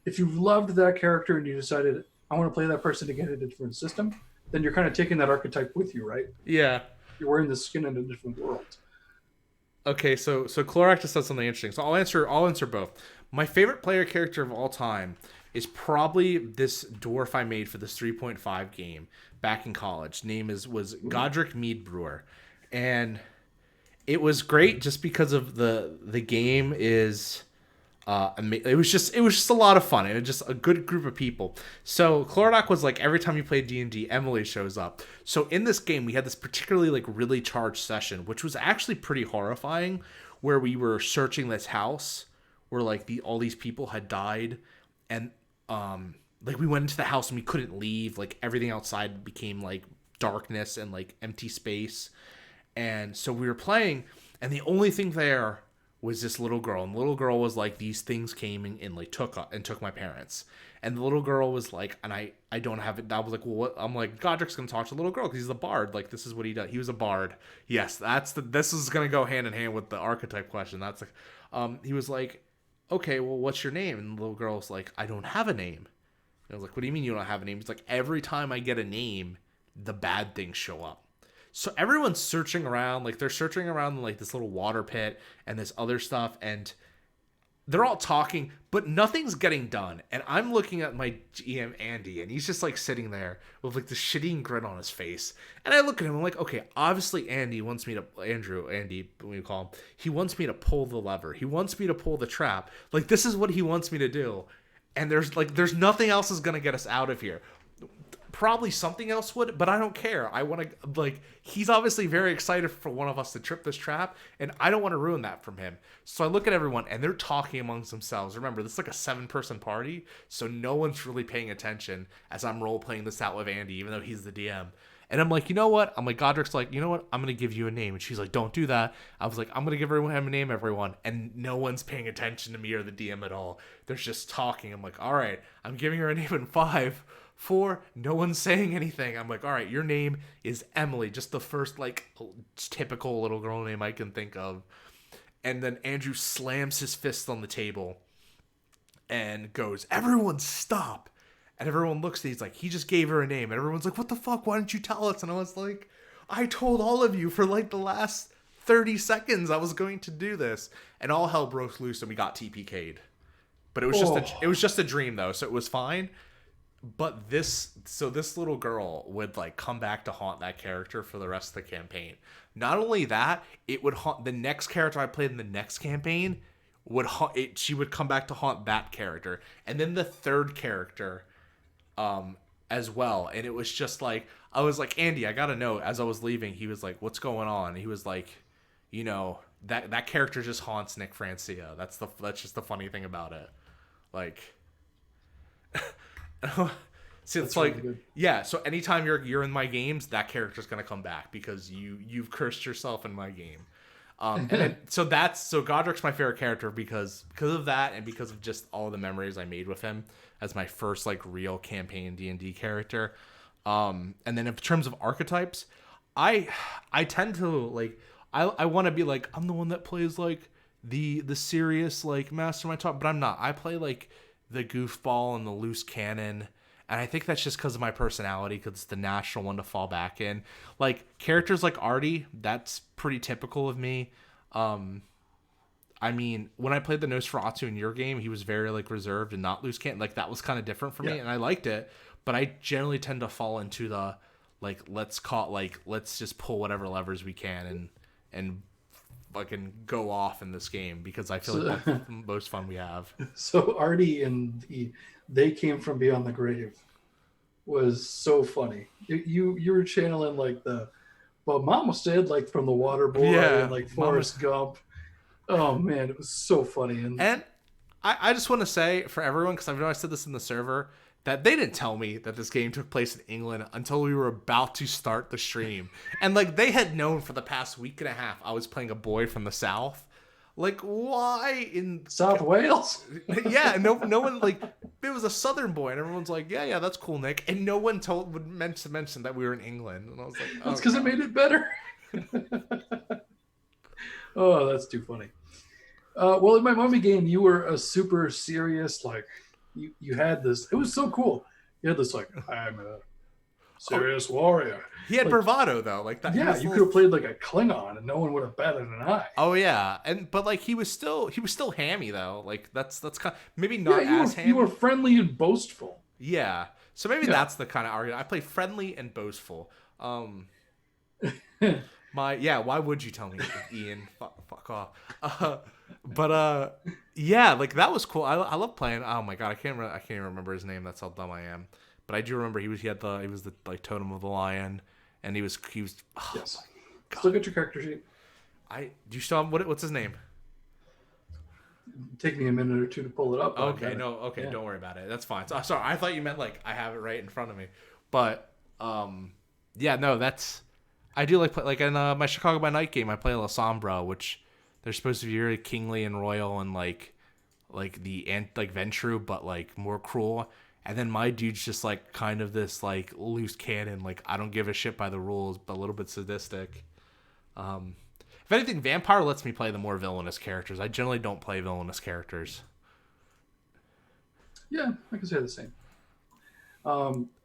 loved that character and you decided I want to play that person to get into a different system, then you're kind of taking that archetype with you, right?
Yeah.
You're wearing the skin in a different world.
Okay, so Clorak just said something interesting. So I'll answer both. My favorite player character of all time is probably this dwarf I made for this 3.5 game back in college. Name was Godric Mead Brewer. And it was great just because of the game is it was just a lot of fun. It was just a good group of people. So Clorodoc was like, every time you play D&D, Emily shows up. So in this game, we had this particularly like really charged session, which was actually pretty horrifying, where we were searching this house where like all these people had died, and like we went into the house and we couldn't leave. Like everything outside became like darkness and like empty space. And so we were playing, and the only thing there was this little girl, and the little girl was like, these things came and like took my parents, and the little girl was like, and I don't have it. I was like, well, what? I'm like, Godric's gonna talk to the little girl because he's the bard. Like, this is what he does. He was a bard. Yes, this is gonna go hand in hand with the archetype question. That's like, he was like, okay, well, what's your name? And the little girl's like, I don't have a name. And I was like, what do you mean you don't have a name? He's like, every time I get a name, the bad things show up. So everyone's searching around, like they're searching around like this little water pit and this other stuff, and they're all talking, but nothing's getting done. And I'm looking at my GM Andy, and he's just like sitting there with like the shitty grin on his face. And I look at him, I'm like, okay, obviously Andy, we call him, he wants me to pull the lever. He wants me to pull the trap. Like, this is what he wants me to do. And there's nothing else is gonna get us out of here. Probably something else would, but I don't care. I want to, like, he's obviously very excited for one of us to trip this trap, and I don't want to ruin that from him. So I look at everyone, and they're talking amongst themselves. Remember, this is like a 7-person party, so no one's really paying attention as I'm role-playing this out with Andy, even though he's the DM. And I'm like, you know what? I'm like, Godric's like, you know what? I'm going to give you a name. And she's like, don't do that. I was like, I'm going to give everyone a name, everyone. And no one's paying attention to me or the DM at all. They're just talking. I'm like, all right, I'm giving her a name in 5, 4, no one's saying anything. I'm like, all right, your name is Emily. Just the first, like, typical little girl name I can think of. And then Andrew slams his fist on the table and goes, everyone stop. And everyone looks at, he's like, he just gave her a name. And everyone's like, what the fuck? Why didn't you tell us? And I was like, I told all of you for like the last 30 seconds I was going to do this. And all hell broke loose and we got TPK'd. But it was just a dream though, so it was fine. But this little girl would like come back to haunt that character for the rest of the campaign. Not only that, it would haunt the next character I played in the next campaign. She would come back to haunt that character, and then the third character as well. And it was just like, I was like, Andy, I gotta know. As I was leaving, he was like, what's going on? And he was like, you know, that character just haunts Nick Francia. That's just the funny thing about it. Like, see, it's like, really, yeah, so anytime you're in my games, that character's gonna come back because you've cursed yourself in my game. And then, so Godric's my favorite character because of that, and because of just all the memories I made with him as my first like real campaign D&D character. And then in terms of archetypes, I tend to like, I want to be like, I'm the one that plays like the serious like mastermind talk, but I'm not. I play like the goofball and the loose cannon. And I think that's just because of my personality, because it's the natural one to fall back in. Like, characters like Artie, that's pretty typical of me. I mean, when I played the Nosferatu in your game, he was very, like, reserved and not loose cannon. Like, that was kind of different for me, and I liked it. But I generally tend to fall into the, like, let's just pull whatever levers we can and fucking go off in this game, because I feel like that's the most fun we have.
So Artie and They Came From Beyond the Grave was so funny. You were channeling like the But Mama said, like from The Waterboy
Yeah,
and like
Mama.
Forrest Gump. Oh man, it was so funny. And
And I just want to say for everyone, because I know I said this in the server, that they didn't tell me that this game took place in England until we were about to start the stream. And like they had known for the past week and a half I was playing a boy from the South. Like why in
South Wales.
yeah, no one like it was a Southern boy and everyone's like, yeah, that's cool, Nick. And no one would mention that we were in England. And I was like,
That's because it made it better. Oh, that's too funny. Well, in my mummy game, you were a super serious, like, you had this, it was so cool. You had this, like, I'm a serious warrior.
He had
like,
bravado though, like that.
Yeah, you could have played like a Klingon and no one would have batted an eye.
Oh yeah, but like he was still hammy though. Like that's kind of, maybe not as hammy.
You were friendly and boastful.
Yeah, so maybe that's the kind of argument. I play friendly and boastful. Why would you tell me, Ian? Fuck off. Yeah, like that was cool. I love playing. Oh my god, I can't even remember his name. That's how dumb I am. But I do remember he was the like totem of the lion, and he was. Oh,
yes. Still get your character sheet.
Do you still have, what's his name?
Take me a minute or two to pull it up.
Okay, yeah. Don't worry about it. That's fine. So, sorry, I thought you meant like I have it right in front of me. But yeah, no, that's I do like play, like in my Chicago by Night game. I play La Sombra, which they're supposed to be very kingly and royal and like the like Ventru, but like more cruel. And then my dude's just like kind of this like loose cannon, like I don't give a shit by the rules, but a little bit sadistic. If anything, Vampire lets me play the more villainous characters. I generally don't play villainous characters.
Yeah, I can say the same.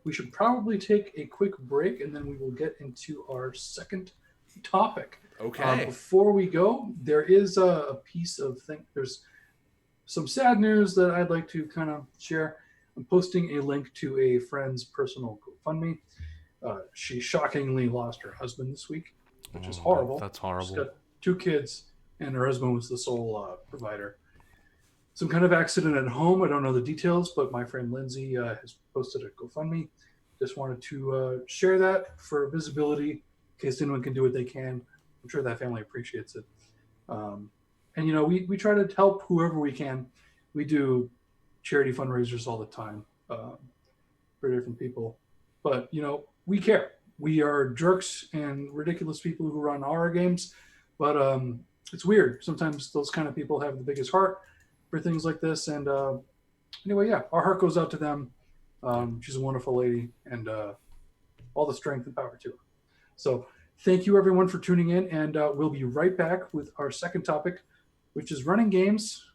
We should probably take a quick break and then we will get into our second topic.
Okay.
Before we go, there is a piece of there's some sad news that I'd like to kind of share. I'm posting a link to a friend's personal GoFundMe. She shockingly lost her husband this week, which is horrible.
That's horrible.
She's got 2 kids, and her husband was the sole provider. Some kind of accident at home. I don't know the details, but my friend Lindsay has posted a GoFundMe. Just wanted to share that for visibility in case anyone can do what they can. I'm sure that family appreciates it. And, you know, we try to help whoever we can. We do charity fundraisers all the time for different people. But, you know, we care. We are jerks and ridiculous people who run horror games. But it's weird. Sometimes those kind of people have the biggest heart for things like this. And anyway, yeah, our heart goes out to them. She's a wonderful lady, and all the strength and power to her. So thank you, everyone, for tuning in. And we'll be right back with our second topic, which is running games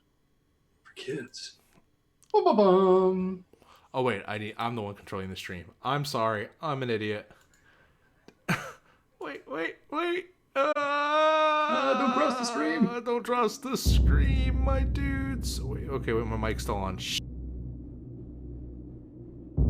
for kids. Ba-ba-bum.
Oh wait, I'm the one controlling the stream. I'm sorry, I'm an idiot. wait.
Don't cross the stream.
Don't cross the stream, my dudes. Wait, my mic's still on.